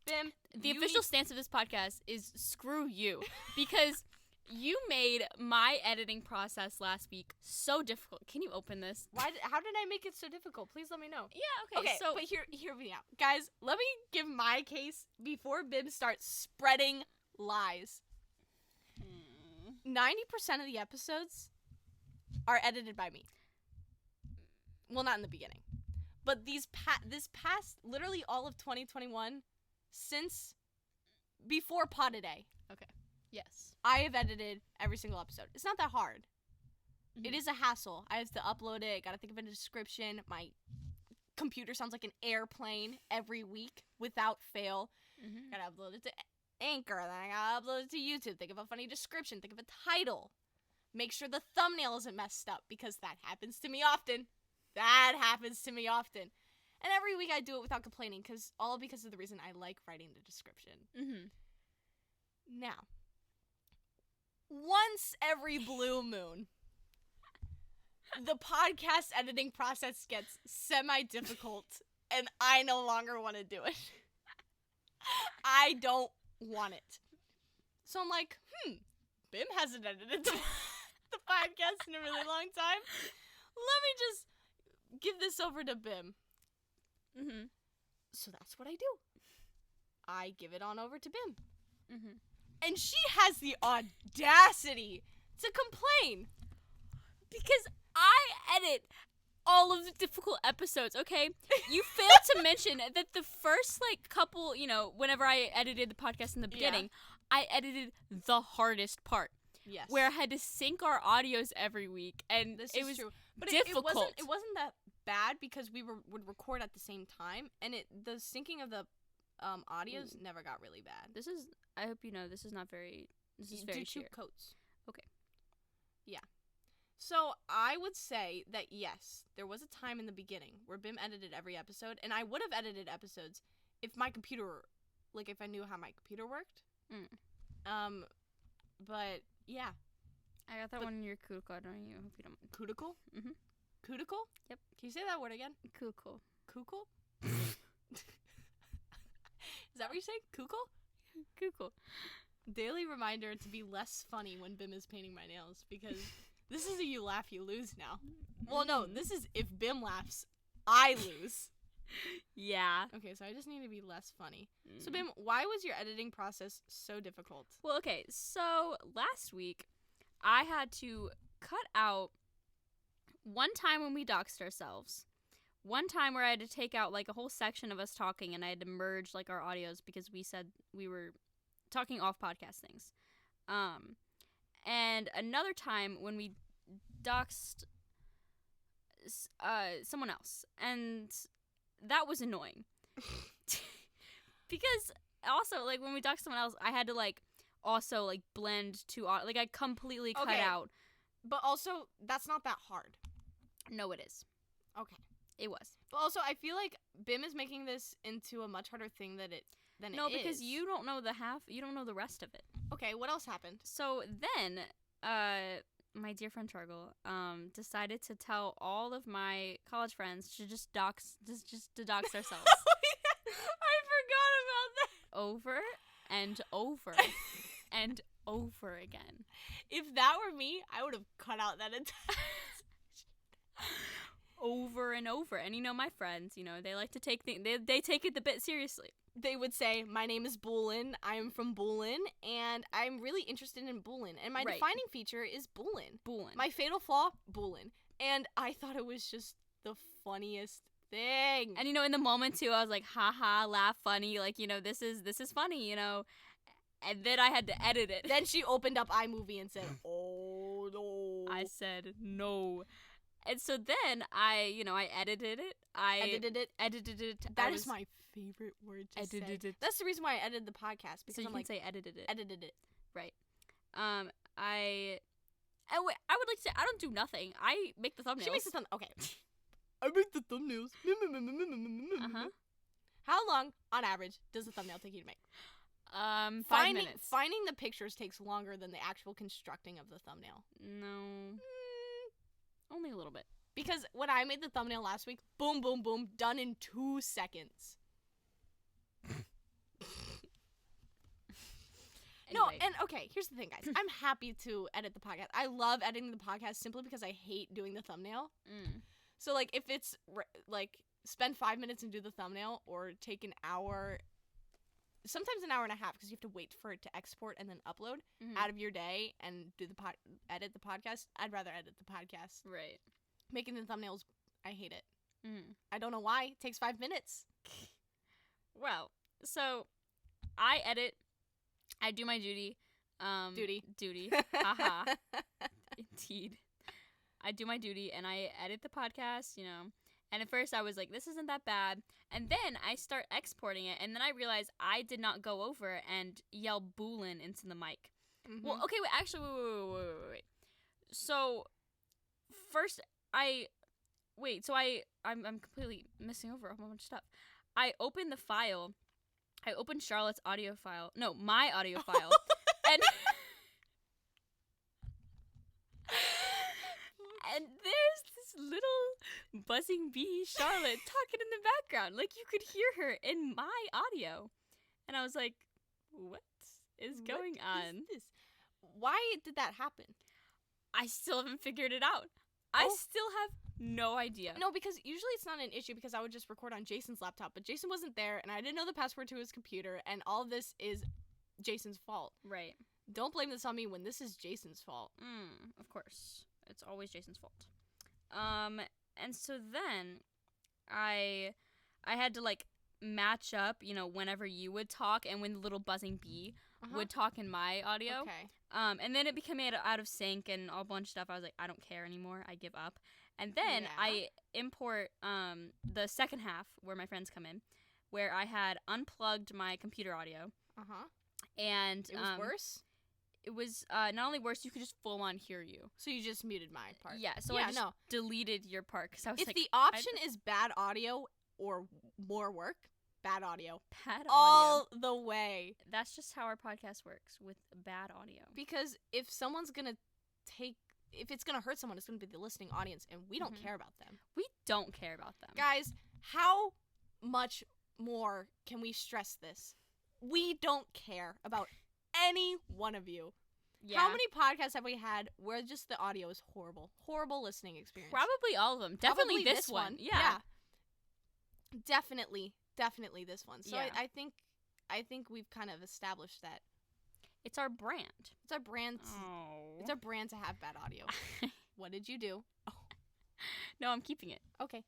Bim. The official stance of this podcast is screw you. Because you made my editing process last week so difficult. Can you open this? How did I make it so difficult? Please let me know. Yeah, Okay, so but hear me out. Guys, let me give my case before Bim starts spreading lies. 90% of the episodes are edited by me. Well, not in the beginning. But this past literally all of 2021 since before Pod a Day. Okay. Yes. I have edited every single episode. It's not that hard. Mm-hmm. It is a hassle. I have to upload it. Gotta think of a description. My computer sounds like an airplane every week without fail. Mm-hmm. Gotta upload it to Anchor. Then I gotta upload it to YouTube. Think of a funny description. Think of a title. Make sure the thumbnail isn't messed up because that happens to me often. And every week I do it without complaining because of the reason I like writing the description. Mm-hmm. Now, once every blue moon, the podcast editing process gets semi-difficult, and I no longer want to do it. I don't want it. So I'm like, Bim hasn't edited the podcast in a really long time. Let me just give this over to Bim. Mm-hmm. So that's what I do. I give it on over to Bim. Mm-hmm. And she has the audacity to complain. Because I edit all of the difficult episodes, okay? You failed to mention that the first, couple, whenever I edited the podcast in the beginning, I edited the hardest part. Yes. Where I had to sync our audios every week, and This it is was true. But difficult. It wasn't that bad because we would record at the same time, and the syncing of the audios never got really bad. I hope you know, this is very two sheer. coats. Okay. Yeah. So I would say that yes, there was a time in the beginning where Bim edited every episode, and I would have edited episodes if my computer, if I knew how my computer worked. But yeah. I got that one in your cuticle. I don't you. Hope you don't mind. Cuticle? Mm-hmm. Cuticle? Yep. Can you say that word again? Cuticle. Kukul? Is that what you're saying? Kukul? Cuticle. Daily reminder to be less funny when Bim is painting my nails because this is a you laugh, you lose now. Well, no, this is if Bim laughs, I lose. Yeah. Okay, so I just need to be less funny. So, Bim, why was your editing process so difficult? Well, okay, so last week, I had to cut out one time when we doxed ourselves, one time where I had to take out, a whole section of us talking, and I had to merge, our audios because we said we were talking off podcast things. And another time when we doxed someone else, and that was annoying. Because also, when we doxed someone else, I had to, also like blend too like I completely cut Okay. out. But also, that's not that hard. No, it is. Okay. It was. But also, I feel like BIM is making this into a much harder thing than it No, is. because you don't know you don't know the rest of it. Okay, what else happened? So then, my dear friend Torgal, decided to tell all of my college friends to just dox ourselves I forgot about that. over and over and over again. If that were me, I would have cut out that entire. Over and over. And you know, my friends, you know, they like to take they take it a bit seriously. They would say, "My name is Boolin. I'm from Boolin, and I'm really interested in Boolin. And my Right. defining feature is Boolin. Boolin. My fatal flaw, Boolin." And I thought it was just the funniest thing. And you know, in the moment too, I was like, haha, laugh, funny, like, you know, this is funny, you know. And then I had to edit it. Then she opened up iMovie and said, "Oh no." I said no. And so then I edited it. edited it. Edited it. That is my favorite word to say. edited it. That's the reason why I edited the podcast, because So you I'm can like, say edited it. edited it. Right. I would like to say I don't do nothing. I make the thumbnails. She makes the thumbnail. Okay. I make the thumbnails. Uh-huh. How long, on average, does the thumbnail take you to make? 5 minutes. Finding the pictures takes longer than the actual constructing of the thumbnail. No. Only a little bit. Because when I made the thumbnail last week, boom, boom, boom, done in 2 seconds. No, Anyway. and okay, here's the thing, guys. I'm happy to edit the podcast. I love editing the podcast simply because I hate doing the thumbnail. So, like, if it's, like, spend 5 minutes and do the thumbnail, or take an hour, sometimes an hour and a half, because you have to wait for it to export and then upload out of your day and do edit the podcast, I'd rather edit the podcast. Right. Making the thumbnails, I hate it. Mm. I don't know why. It takes 5 minutes. Well, so I edit. I do my duty. Duty. Haha. Indeed. I do my duty and I edit the podcast, you know. And at first I was like, this isn't that bad. And then I start exporting it, and then I realized I did not go over and yell Boolin into the mic. Mm-hmm. Well, okay, wait. So first I'm completely missing over a whole bunch of stuff. I opened the file. I opened Charlotte's audio file. No, my audio file. and and there's this little buzzing bee, Charlotte, talking in the background. Like, you could hear her in my audio. And I was like, what is going on? What is this? Why did that happen? I still haven't figured it out. I still have no idea. No, because usually it's not an issue, because I would just record on Jason's laptop, but Jason wasn't there, and I didn't know the password to his computer, and all of this is Jason's fault. Right. Don't blame this on me when this is Jason's fault. Of course. It's always Jason's fault. And so then I had to, like, match up, you know, whenever you would talk and when the little buzzing bee would talk in my audio. Okay. And then it became out of sync and all bunch of stuff. I was like, I don't care anymore. I give up. And then Yeah. I import the second half where my friends come in, where I had unplugged my computer audio. And It was worse? It was not only worse, you could just full on hear you. So you just muted my part. Yeah, so I just deleted your part because I was If like, the option is bad audio or more work, bad audio. bad audio. All the way. That's just how our podcast works, with bad audio. Because if someone's going to if it's going to hurt someone, it's going to be the listening audience, and we don't care about them. We don't care about them. Guys, how much more can we stress this? We don't care about any one of you. Yeah. How many podcasts have we had where just the audio is horrible? Horrible listening experience. Probably all of them. Definitely Probably this one. Yeah. Definitely this one. So Yeah. I think we've kind of established that It's our brand. it's our brand. Oh. It's our brand to have bad audio. What did you do? No, I'm keeping it. Okay.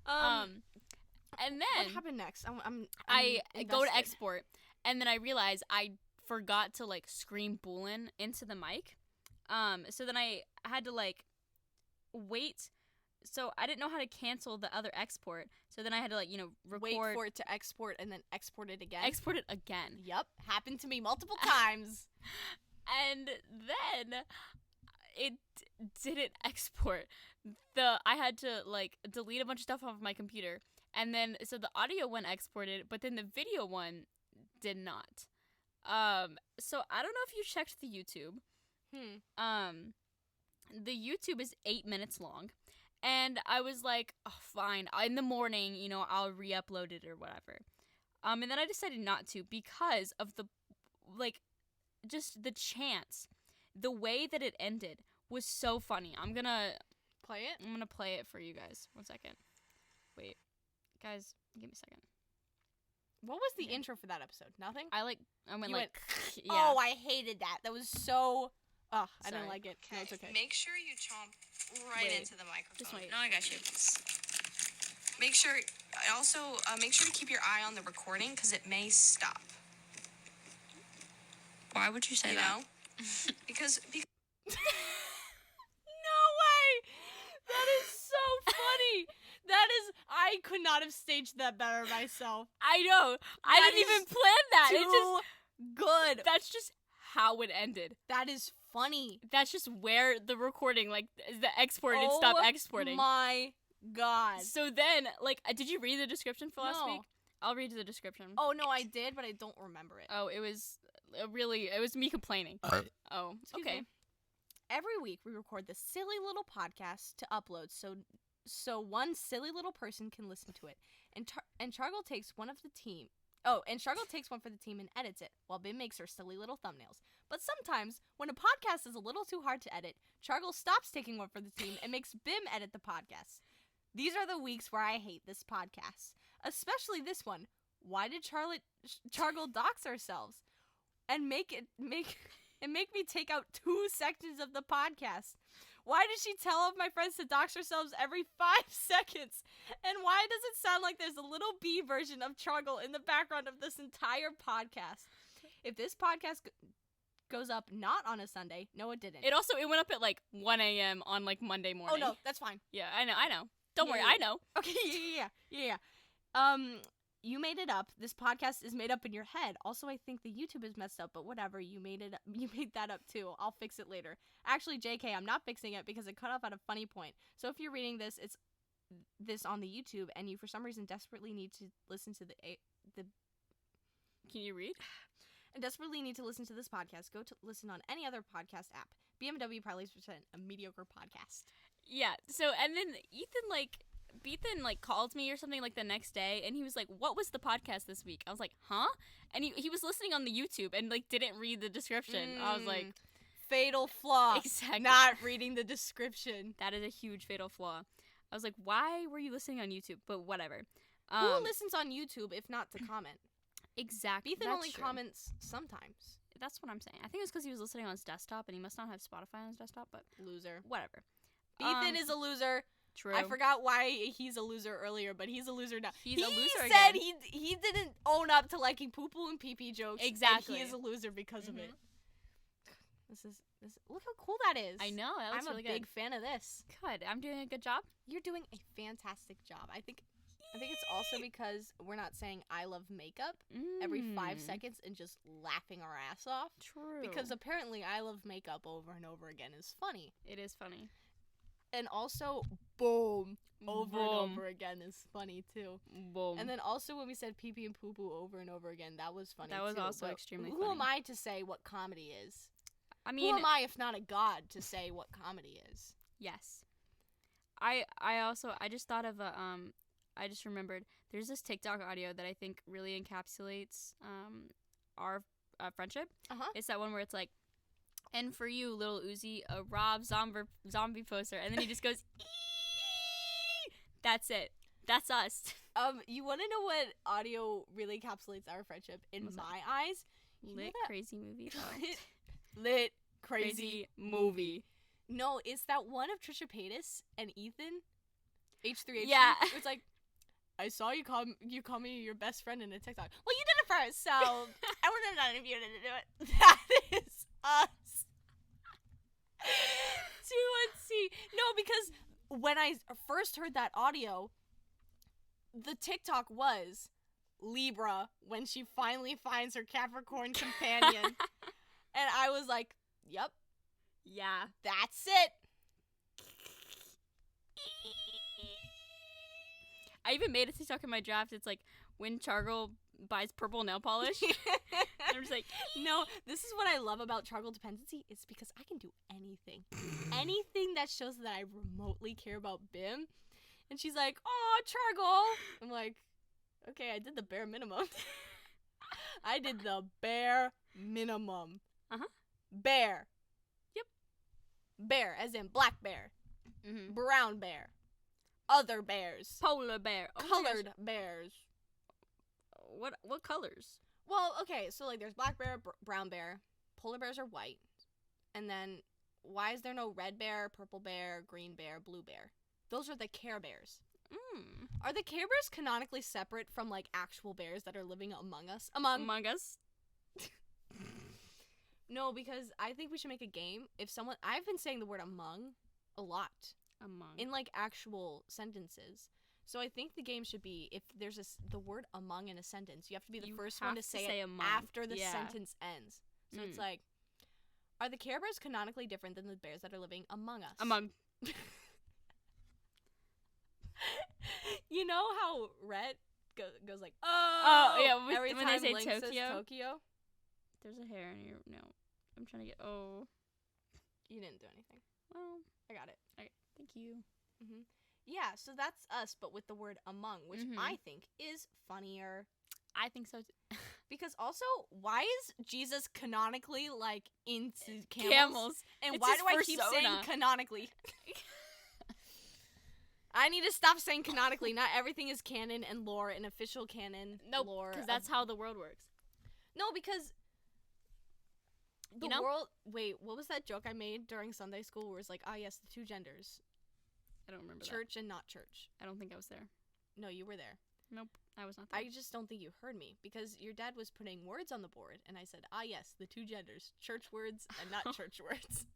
And then What happened next? I go to invested. export, and then I realize I forgot to, like, scream Boolin into the mic. So then I had to, like, wait so I didn't know how to cancel the other export. So then I had to like, record. Wait for it to export and then export it again. Export it again. Yep, happened to me multiple times. And then it didn't export. I had to like delete a bunch of stuff off of my computer. And then so the audio one exported, but then the video one did not. So I don't know if you checked the YouTube. The YouTube is 8 minutes long. And I was like, oh, fine. In the morning, I'll re-upload it or whatever. And then I decided not to because of the, like, just the chance. The way that it ended was so funny. I'm gonna play it for you guys. 1 second. Wait. Guys, give me a second. What was the intro for that episode? Nothing? I went You like, yeah. Oh, I hated that. That was so... Oh, I Sorry. didn't like it. No, it's okay. Make sure you chomp right Wait. into the microphone. Just wait. No, I got you. Make sure. Also, make sure to keep your eye on the recording because it may stop. Why would you say that? Because. No way! That is so funny. That is... I could not have staged that better myself. I know. I That didn't even is plan that. It just Too good. that's just how it ended. That is funny. That's just where the recording, like, the export and stop exporting. Oh my god. So then, like, did you read the description for last No. week? I'll read the description. Oh, no, I did, but I don't remember it. Oh, it was me complaining. Oh, Excuse okay. me. Every week we record this silly little podcast to upload so one silly little person can listen to it. And Chargle takes one of the team. Oh, and Chargle takes one for the team and edits it, while Bim makes her silly little thumbnails. But sometimes, when a podcast is a little too hard to edit, Chargle stops taking one for the team and makes Bim edit the podcast. These are the weeks where I hate this podcast. Especially this one. Why did Chargle dox ourselves? And make me take out 2 sections of the podcast? Why does she tell all of my friends to dox ourselves every 5 seconds? And why does it sound like there's a little B version of Chargle in the background of this entire podcast? If this podcast goes up not on a Sunday, no, it didn't. It went up at like 1 a.m. on like Monday morning. Oh no, that's fine. Yeah, I know. Don't worry, Yeah. I know. Okay, yeah. You made it up. This podcast is made up in your head. Also, I think the YouTube is messed up, but whatever. You made that up too. I'll fix it later. Actually, JK, I'm not fixing it because it cut off at a funny point. So if you're reading this, it's this on the YouTube, and you for some reason desperately need to listen to the Can you read? and desperately need to listen to this podcast. Go to listen on any other podcast app. BM&W probably present a mediocre podcast. Yeah. So and then Ethan called me or something like the next day, and he was like, "What was the podcast this week?" I was like, "Huh?" And he was listening on the YouTube and like didn't read the description. I was like, fatal flaw. exactly. Not reading the description. That is a huge fatal flaw. I was like, "Why were you listening on YouTube?" But whatever. Who listens on YouTube if not to comment? Exactly. Ethan That's only true. comments sometimes. That's what I'm saying. I think it was because he was listening on his desktop, and he must not have Spotify on his desktop. But Loser. whatever. Ethan is a loser. True. I forgot why he's a loser earlier, but he's a loser now. He's a loser He again. said he didn't own up to liking poo-poo and pee-pee jokes. Exactly. And he is a loser because of it. Mhm. This look how cool that is. I know. That looks I'm really a big fan of this. good. I'm doing a good job. You're doing a fantastic job. I think it's also because we're not saying I love makeup every 5 seconds and just laughing our ass off. True. Because apparently I love makeup over and over again is funny. it is funny. And also, boom, over and Boom. over again is funny too. Boom. And then also when we said pee pee and poo poo over and over again, that was funny. That was too. also But extremely who funny. am I to say what comedy is? I Who mean, am I if not a god to say what comedy is? yes. I just thought of I just remembered there's this TikTok audio that I think really encapsulates our friendship. Uh-huh. It's that one where it's like, and for you, little Uzi, a Rob zombie poster, and then he just goes, "Eee!" That's it. That's us. You want to know what audio really encapsulates our friendship in What's that? my eyes? You know Lit that- crazy movie though. Lit crazy movie. No, it's that one of Trisha Paytas and Ethan. H3H3. Yeah. It's like, I saw you call me your best friend in a TikTok. Well, you did it first, so I wouldn't have done it if you didn't do it. That is us. 2-1-C. No, because when I first heard that audio, the TikTok was Libra when she finally finds her Capricorn companion. And I was like, yep, Yeah. that's it. I even made a TikTok in my draft. It's like when Chargle buys purple nail polish. I'm just like, No, this is what I love about Chargle dependency. It's because I can do anything. Anything that shows that I remotely care about Bim. And she's like, oh, Chargle. I'm like, okay, I did the bare minimum. I did the bare minimum. Uh-huh. Bear. Yep. Bear, as in black bear. mm-hmm. Brown bear. Other bears. Polar bear. Oh my Colored gosh. bears. What colors? Well, okay, so like there's black bear, brown bear, polar bears are white, and then why is there no red bear, purple bear, green bear, blue bear? Those are the Care Bears. Are the Care Bears canonically separate from like actual bears that are living among us? Among us. No, because I think we should make a game. If someone, I've been saying the word among a lot Among. in like actual sentences. So I think the game should be if there's the word among in a sentence, you have to be the You first have one to to say say it among. after the Yeah. sentence ends. So it's Mm. like, are the Care Bears canonically different than the bears that are living among us? Among. You know how Rhett goes like, Oh, yeah, every when time they say Link says Tokyo. Tokyo? There's a hair in your. No. I'm trying to get. Oh. You didn't do anything. Well. I got it. Thank you. Yeah, so that's us, but with the word among, which Mhm. I think is funnier. I think so too. Because also, why is Jesus canonically like into camels? Camels. And It's why his do I keep saying persona. canonically? I need to stop saying canonically. Not everything is canon and lore and official canon Nope. lore. Because that's how the world works. No, because the You know? world. Wait, what was that joke I made during Sunday school? Where it's like, ah, yes, the two genders, I don't remember church and not church. that. I don't think I was there. No, you were there. Nope. I was not there. I just don't think you heard me because your dad was putting words on the board, and I said, ah, yes, the two genders, church words and not church words.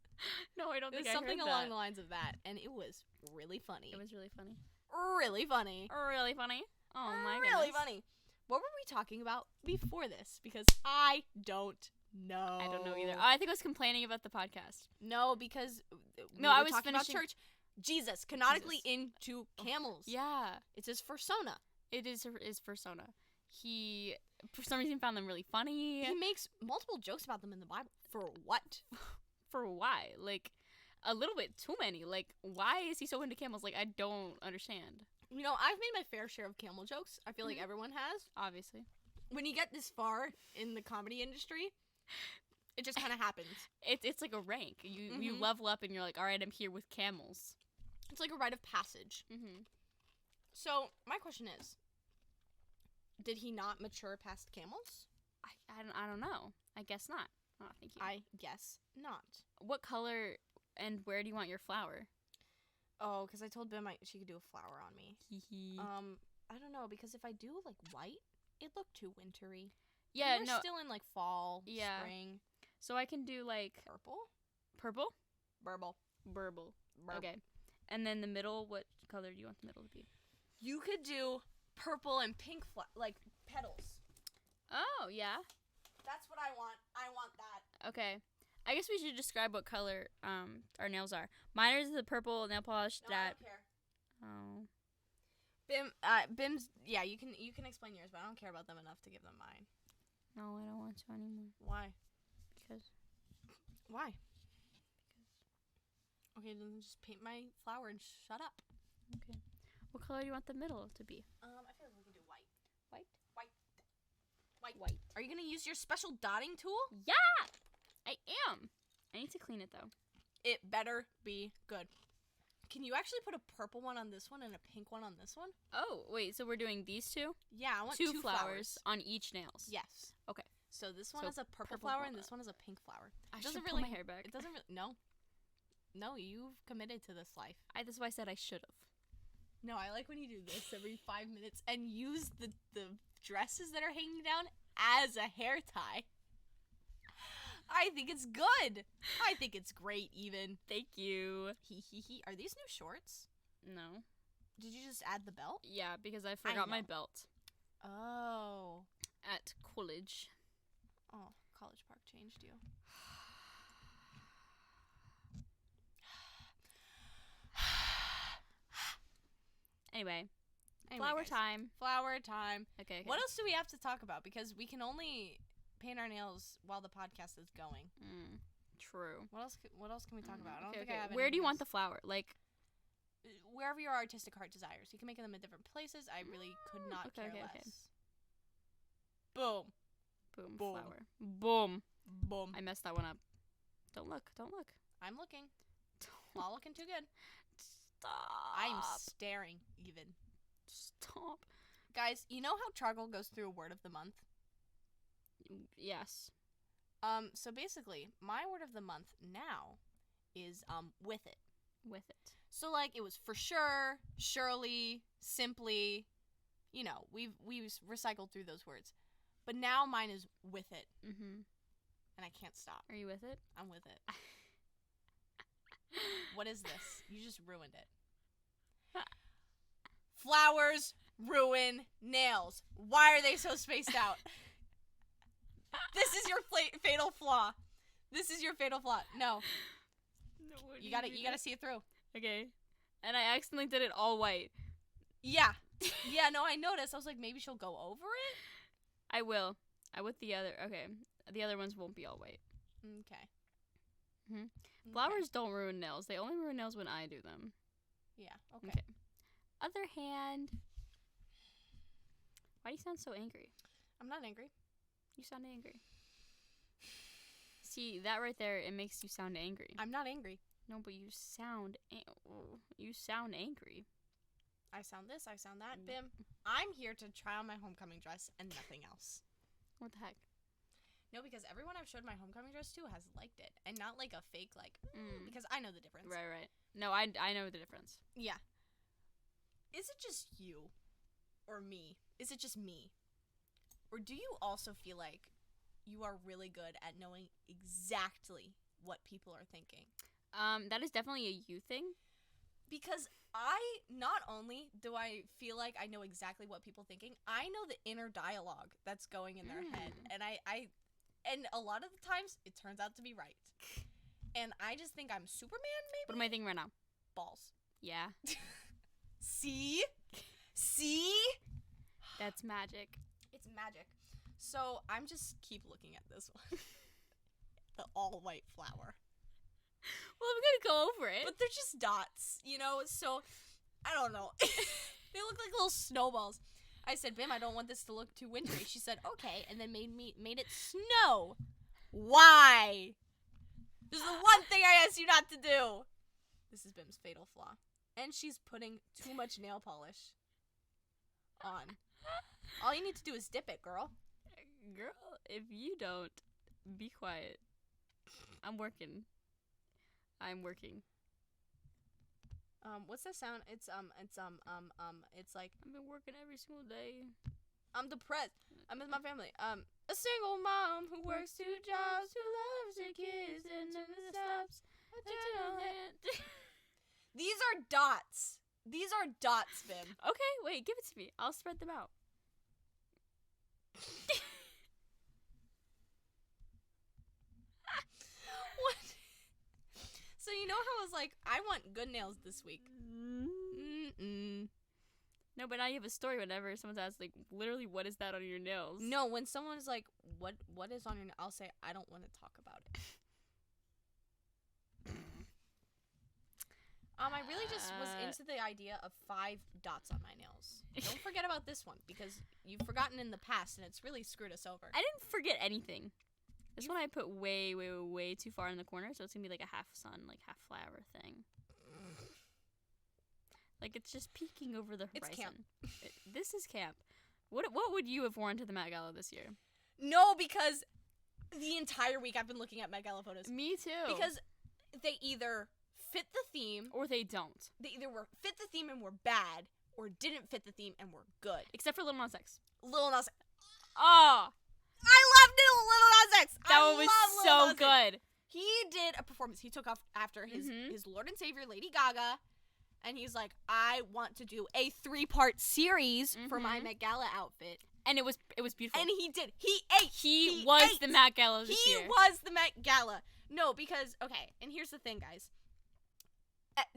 No, I don't It was think I something heard along that. the lines of that, and it was really funny. It was really funny. Really funny. Really funny. Oh my goodness. Really funny. What were we talking about before this? Because I don't know. I don't know either. Oh, I think I was complaining about the podcast. No, because we No, were I was talking finishing- about church. Jesus, canonically Jesus. into camels. Yeah. It's his persona. It is his persona. He, for some reason, found them really funny. He makes multiple jokes about them in the Bible. For what? For why? Like, a little bit too many. Like, why is he so into camels? Like, I don't understand. You know, I've made my fair share of camel jokes. I feel like Mhm. everyone has. Obviously. When you get this far in the comedy industry, it just kind of happens. It's like a rank. You Mhm. level up and you're like, all right, I'm here with camels. It's like a rite of passage. Mm-hmm. So, my question is, did he not mature past camels? I don't know. I guess not. Oh, thank you. I guess not. What color and where do you want your flower? Oh, because I told Bim she could do a flower on me. Hee I don't know, because if I do, like, white, it looked too wintry. Yeah, We're no. still in, like, fall, Yeah. spring. So I can do like Purple? purple? Burble. Burble. Okay. And then the middle, what color do you want the middle to be? You could do purple and pink, like, petals. Oh, yeah. That's what I want. I want that. Okay. I guess we should describe what color our nails are. Mine is the purple nail polish No, I that don't care. oh. Bim's, yeah, you can explain yours, but I don't care about them enough to give them mine. No, I don't want to anymore. Why? Because Why? Okay, then just paint my flower and shut up. okay. What color do you want the middle to be? I feel like we can do white. White? White. Are you gonna use your special dotting tool? Yeah! I am. I need to clean it though. It better be good. Can you actually put a purple one on this one and a pink one on this one? Oh, wait, so we're doing these two? Yeah, I want two flowers on each nails. Yes. Okay. So this one So is a purple purple flower flower. and this one is a pink flower. I It should doesn't pull really my hair back. It doesn't really No, you've committed to this life. That's why I said I should have. No, I like when you do this every 5 minutes and use the dresses that are hanging down as a hair tie. I think it's good. I think it's great even. Thank you. Hee hee hee. Are these new shorts? No. Did you just add the belt? Yeah, because I forgot my know. belt Oh. at college. Oh, College Park changed you. Anyway, Anyway, flower guys. time. Flower time. Okay. What else do we have to talk about? Because we can only paint our nails while the podcast is going. True. What else can we talk about? I don't Okay, think I have Where do you anything want else. the flower? Like, Wherever your artistic heart desires. You can make them in different places. I really could not okay, care okay, less. okay. Boom. boom, Boom. flower. Boom. Boom. I messed that one up. Don't look. I'm looking. Not looking too good. Stop. I'm staring even. Stop. Guys, you know how Truggle goes through a word of the month? Yes. So basically, my word of the month now is with it. With it. So like it was for sure, surely, simply, you know, we've recycled through those words. But now mine is with it. Mm-hmm. And I can't stop. Are you with it? I'm with it. What is this? You just ruined it. Flowers ruin nails. Why are they so spaced out? This is your fatal flaw. This is your fatal flaw. No. No, You gotta see it through. Okay. And I accidentally did it all white. Yeah. Yeah, no, I noticed. I was like, maybe she'll go over it? I will. I with the other. Okay. The other ones won't be all white. Okay. Mhm. Okay. Flowers don't ruin nails. They only ruin nails when I do them. Yeah, okay. Okay. Other hand. Why do you sound so angry? I'm not angry. You sound angry. See, that right there, it makes you sound angry. I'm not angry. No, but you sound angry. I sound this, I sound that. Bim. I'm here to try on my homecoming dress and nothing else. What the heck? No, because everyone I've showed my homecoming dress to has liked it. And not like a fake, like, Mm. because I know the difference. Right. No, I know the difference. Yeah. Is it just you? Or me? Is it just me? Or do you also feel like you are really good at knowing exactly what people are thinking? That is definitely a you thing. Because not only do I feel like I know exactly what people are thinking, I know the inner dialogue that's going in their head. And and a lot of the times, it turns out to be right. And I just think I'm Superman, maybe? What am I thinking right now? Balls. Yeah. See? See? That's magic. It's magic. So I'm just keep looking at this one. The all white flower. Well, I'm gonna go over it. But they're just dots, you know? So, I don't know. They look like little snowballs. I said, Bim, I don't want this to look too wintry. She said, okay, and then made it snow. Why? This is the one thing I asked you not to do. This is Bim's fatal flaw. And she's putting too much nail polish on. All you need to do is dip it, girl. Girl, if you don't, be quiet. I'm working. What's that sound? It's like I've been working every single day. I'm depressed. I miss my family. A single mom who works 2 jobs, who loves her kids and never stops. These are dots. These are dots, Bim. Okay, wait, give it to me. I'll spread them out. What? So you know how I was like, I want good nails this week. No, but now you have a story whenever someone's asked, like, literally, what is that on your nails? No, when someone's like, what is on your nail? I'll say, I don't want to talk about it. I really just was into the idea of 5 dots on my nails. Don't forget about this one, because you've forgotten in the past, and it's really screwed us over. I didn't forget anything. This one I put way, way, way too far in the corner, so it's gonna be like a half sun, like half flower thing. Like it's just peeking over the horizon. It's camp. This is camp. What would you have worn to the Met Gala this year? No, because the entire week I've been looking at Met Gala photos. Me too. Because they either fit the theme, or they don't. They either fit the theme and were bad, or didn't fit the theme and were good. Except for Lil Nas X. Lil Nas X. Oh! I love Lil Nas X. That one was so good. He did a performance. He took off after his Lord and Savior, Lady Gaga. and he's like, I want to do a 3-part series for my Met Gala outfit. And it was beautiful. And he did. He was ate. the Met Gala this year. He was the Met Gala. No, because, okay, and here's the thing, guys.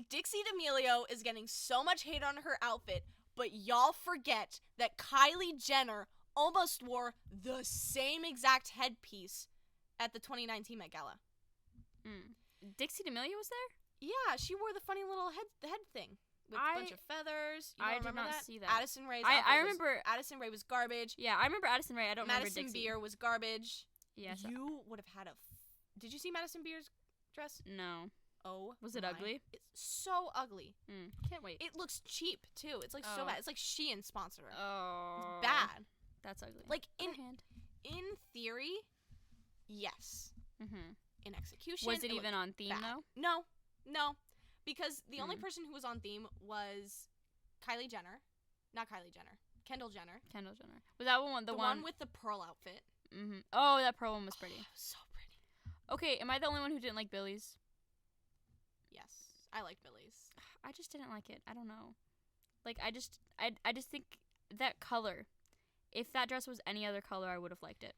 Dixie D'Amelio is getting so much hate on her outfit, but y'all forget that Kylie Jenner almost wore the same exact headpiece at the 2019 Met Gala. Dixie D'Amelio was there? Yeah, she wore the funny little head thing with a bunch of feathers. You I don't did remember not that? see that. Addison Rae's I outfit remember Addison Rae was garbage. Yeah, I remember Addison Rae. I don't remember Madison Dixie. Beer was garbage. Yes. You would have had Did you see Madison Beer's dress? No. Oh, Was it ugly? It's so ugly. Can't wait. It looks cheap too. It's like so bad. It's like Shein sponsored her. Oh. It's bad. That's ugly. Like hand. in theory, yes. Mm-hmm. In execution, Was it even on theme bad. though? No, because the only person who was on theme was Kylie Jenner, not Kylie Jenner, Kendall Jenner. Kendall Jenner. Was that one The one with the pearl outfit. Mm-hmm. Oh, that pearl one was pretty. So pretty. Okay, am I the only one who didn't like Billy's? Yes, I like Billy's. I just didn't like it. I don't know. Like I just think that color. If that dress was any other color, I would have liked it.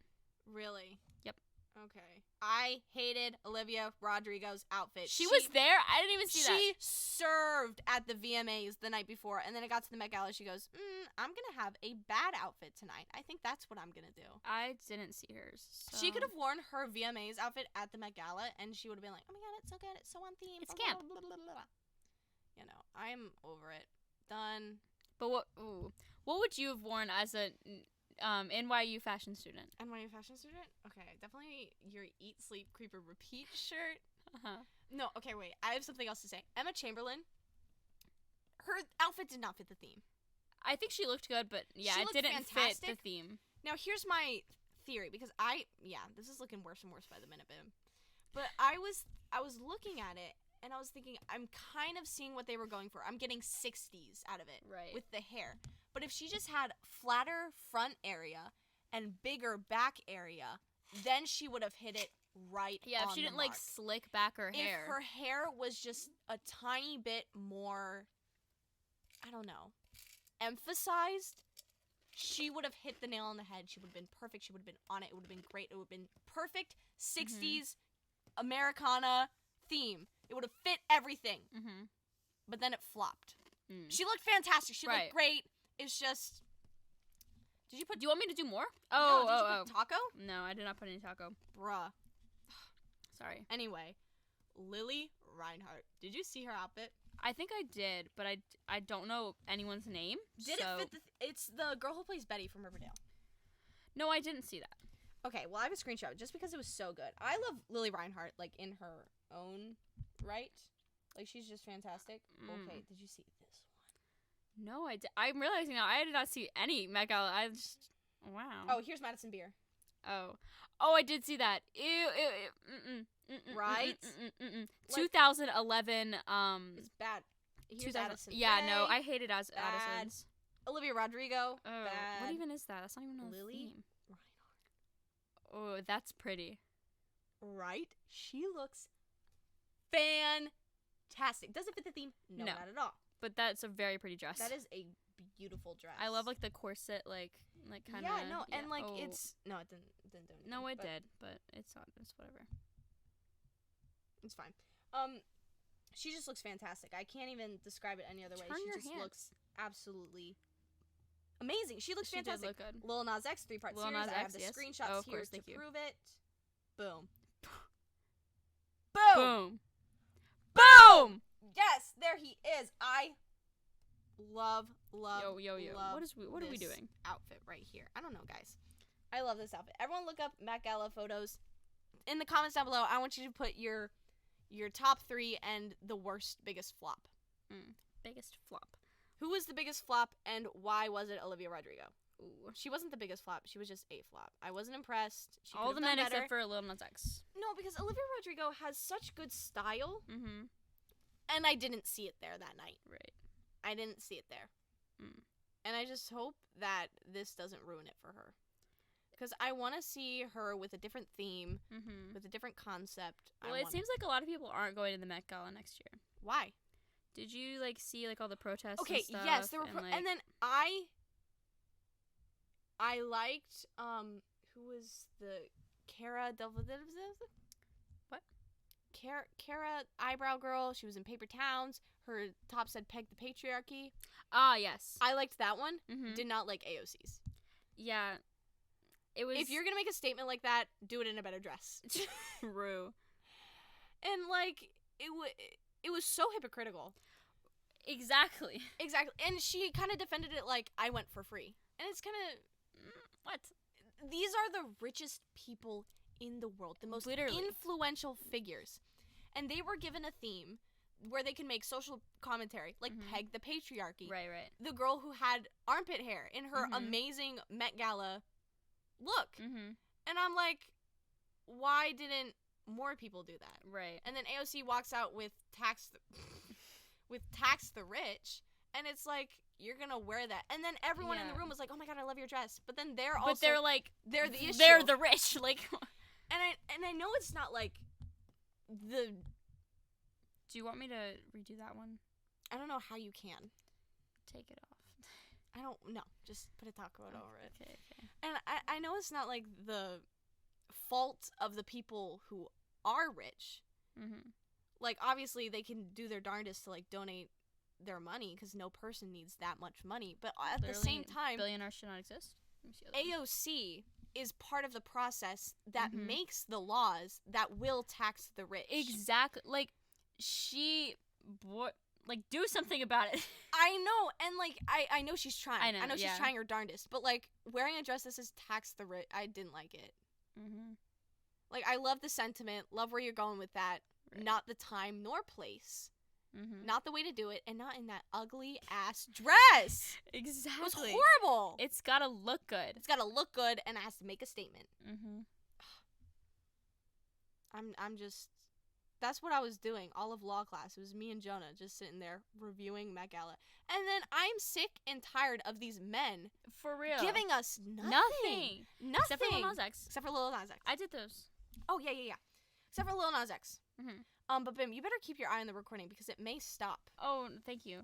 Really? Yep. Okay. I hated Olivia Rodrigo's outfit. She was there? I didn't even see that. She served at the VMAs the night before, and then it got to the Met Gala. She goes, I'm going to have a bad outfit tonight. I think that's what I'm going to do. I didn't see hers. So. She could have worn her VMAs outfit at the Met Gala, and she would have been like, oh my god, it's so good. It's so on theme. It's blah, camp. blah, blah, blah, blah. You know, I'm over it. Done. But what would you have worn as a NYU fashion student? NYU fashion student? Okay, definitely your Eat, Sleep, Creeper, Repeat shirt. Uh-huh. No, okay, wait. I have something else to say. Emma Chamberlain, her outfit did not fit the theme. I think she looked good, but yeah, She it looked didn't fantastic. fit the theme. Now, here's my theory, because this is looking worse and worse by the minute, babe. But I was looking at it, and I was thinking, I'm kind of seeing what they were going for. I'm getting 60s out of it. Right. With the hair. But if she just had flatter front area and bigger back area, then she would have hit it right on Yeah, if she the didn't like mark. slick back her hair. If her hair was just a tiny bit more, I don't know, emphasized, she would have hit the nail on the head. She would have been perfect. She would have been on it. It would have been great. It would have been perfect 60s Americana theme. It would have fit everything. Mm-hmm. But then it flopped. She looked fantastic. She Right. looked great. It's just... Do you want me to do more? Did you put taco? No, I did not put any taco. Bruh. Sorry. Anyway, Lily Reinhart. Did you see her outfit? I think I did, but I don't know anyone's name. Did it fit it's the girl who plays Betty from Riverdale. No, I didn't see that. Okay, well, I have a screenshot just because it was so good. I love Lily Reinhart, like, in her own right. Like, she's just fantastic. Okay, did you see this one? No, I'm realizing now I did not see any Met Gala. I just... Wow. Oh, here's Madison Beer. Oh, I did see that. Ew. Right? 2011. It's bad. Here's 2000 Addison Yeah, Rae. no, I hated Bad. Addison's. Olivia Rodrigo. Oh, Bad. what even is that? That's not even a Lily theme. Reinhart. Oh, that's pretty. Right? She looks fantastic. Does it fit the theme? No, No. not at all. But that's a very pretty dress. That is a beautiful dress. I love like the corset, like kind of. Yeah, no, and like oh. it's no, it didn't do anything. No, it but did, but it's not. It's whatever. It's fine. She just looks fantastic. I can't even describe it any other way. Turn She your just hand. looks absolutely amazing. She looks She did fantastic. look good. Lil Nas X 3-part Lil series. Nas I have X, the yes. screenshots Oh, of here course, to thank you. prove it. Boom. Boom. Boom. Yes, there he is. I love. Yo. love What are we this doing? Outfit right here. I don't know, guys. I love this outfit. Everyone look up Met Gala photos. In the comments down below, I want you to put your top 3 and the worst, biggest flop. Biggest flop. Who was the biggest flop and why was it Olivia Rodrigo? Ooh. She wasn't the biggest flop. She was just a flop. I wasn't impressed. She All could've the done men better. except for Lil Nas X. No, because Olivia Rodrigo has such good style, Mm-hmm. and I didn't see it there that night. Right. I didn't see it there. Mm. And I just hope that this doesn't ruin it for her. Because I want to see her with a different theme, Mm-hmm. with a different concept. Well, it seems like a lot of people aren't going to the Met Gala next year. Why? Did you like see like all the protests? Okay, and stuff, yes, there were, and, and then I liked who was the Cara What? Cara eyebrow girl. She was in Paper Towns. Her top said "Peg the Patriarchy." Ah, yes. I liked that one. Mm-hmm. Did not like AOC's. Yeah, it was. If you're gonna make a statement like that, do it in a better dress. true. And like it was so hypocritical. Exactly. Exactly. And she kind of defended it like I went for free. And it's kind of What? these are the richest people in the world, the most Literally. influential figures. And they were given a theme where they can make social commentary, like peg the patriarchy. Right, right. The girl who had armpit hair in her Mhm. amazing Met Gala look. Mm-hmm. And I'm like, why didn't more people do that? Right. And then AOC walks out with tax the rich, and it's like, you're gonna wear that. And then everyone in the Yeah. room was like, oh my god, I love your dress. But then they're also But they're like, they're the issue. they're the rich. Like, and I know it's not like the, do you want me to redo that one? I don't know how you can. Take it off. I don't know. Just put a top coat over it. Okay. And I know it's not like the fault of the people who are rich. Mm-hmm. Like, obviously they can do their darndest to like donate their money because no person needs that much money. But at the same time, billionaires should not exist. Let me see the other one. AOC is part of the process that Mhm. makes the laws that will tax the rich. Exactly. Like, do something about it. I know, and like I know she's trying. I know, she's yeah. trying her darndest, but like wearing a dress that says tax the rich, I didn't like it. Mm-hmm. Like, I love the sentiment, love where you're going with that. Right. Not the time nor place. Mm-hmm. Not the way to do it, and not in that ugly ass dress. Exactly. It was horrible. It's gotta look good. It's gotta look good, and it has to make a statement. Mm-hmm. I'm just. That's what I was doing all of law class. It was me and Jonah just sitting there reviewing Met Gala. And then I'm sick and tired of these men For real. giving us nothing. Nothing. Except for Lil Nas X. Except for Lil Nas X. I did those. Oh, yeah. Except for Lil Nas X. Mm-hmm. But Bim, you better keep your eye on the recording because it may stop. Oh, thank you.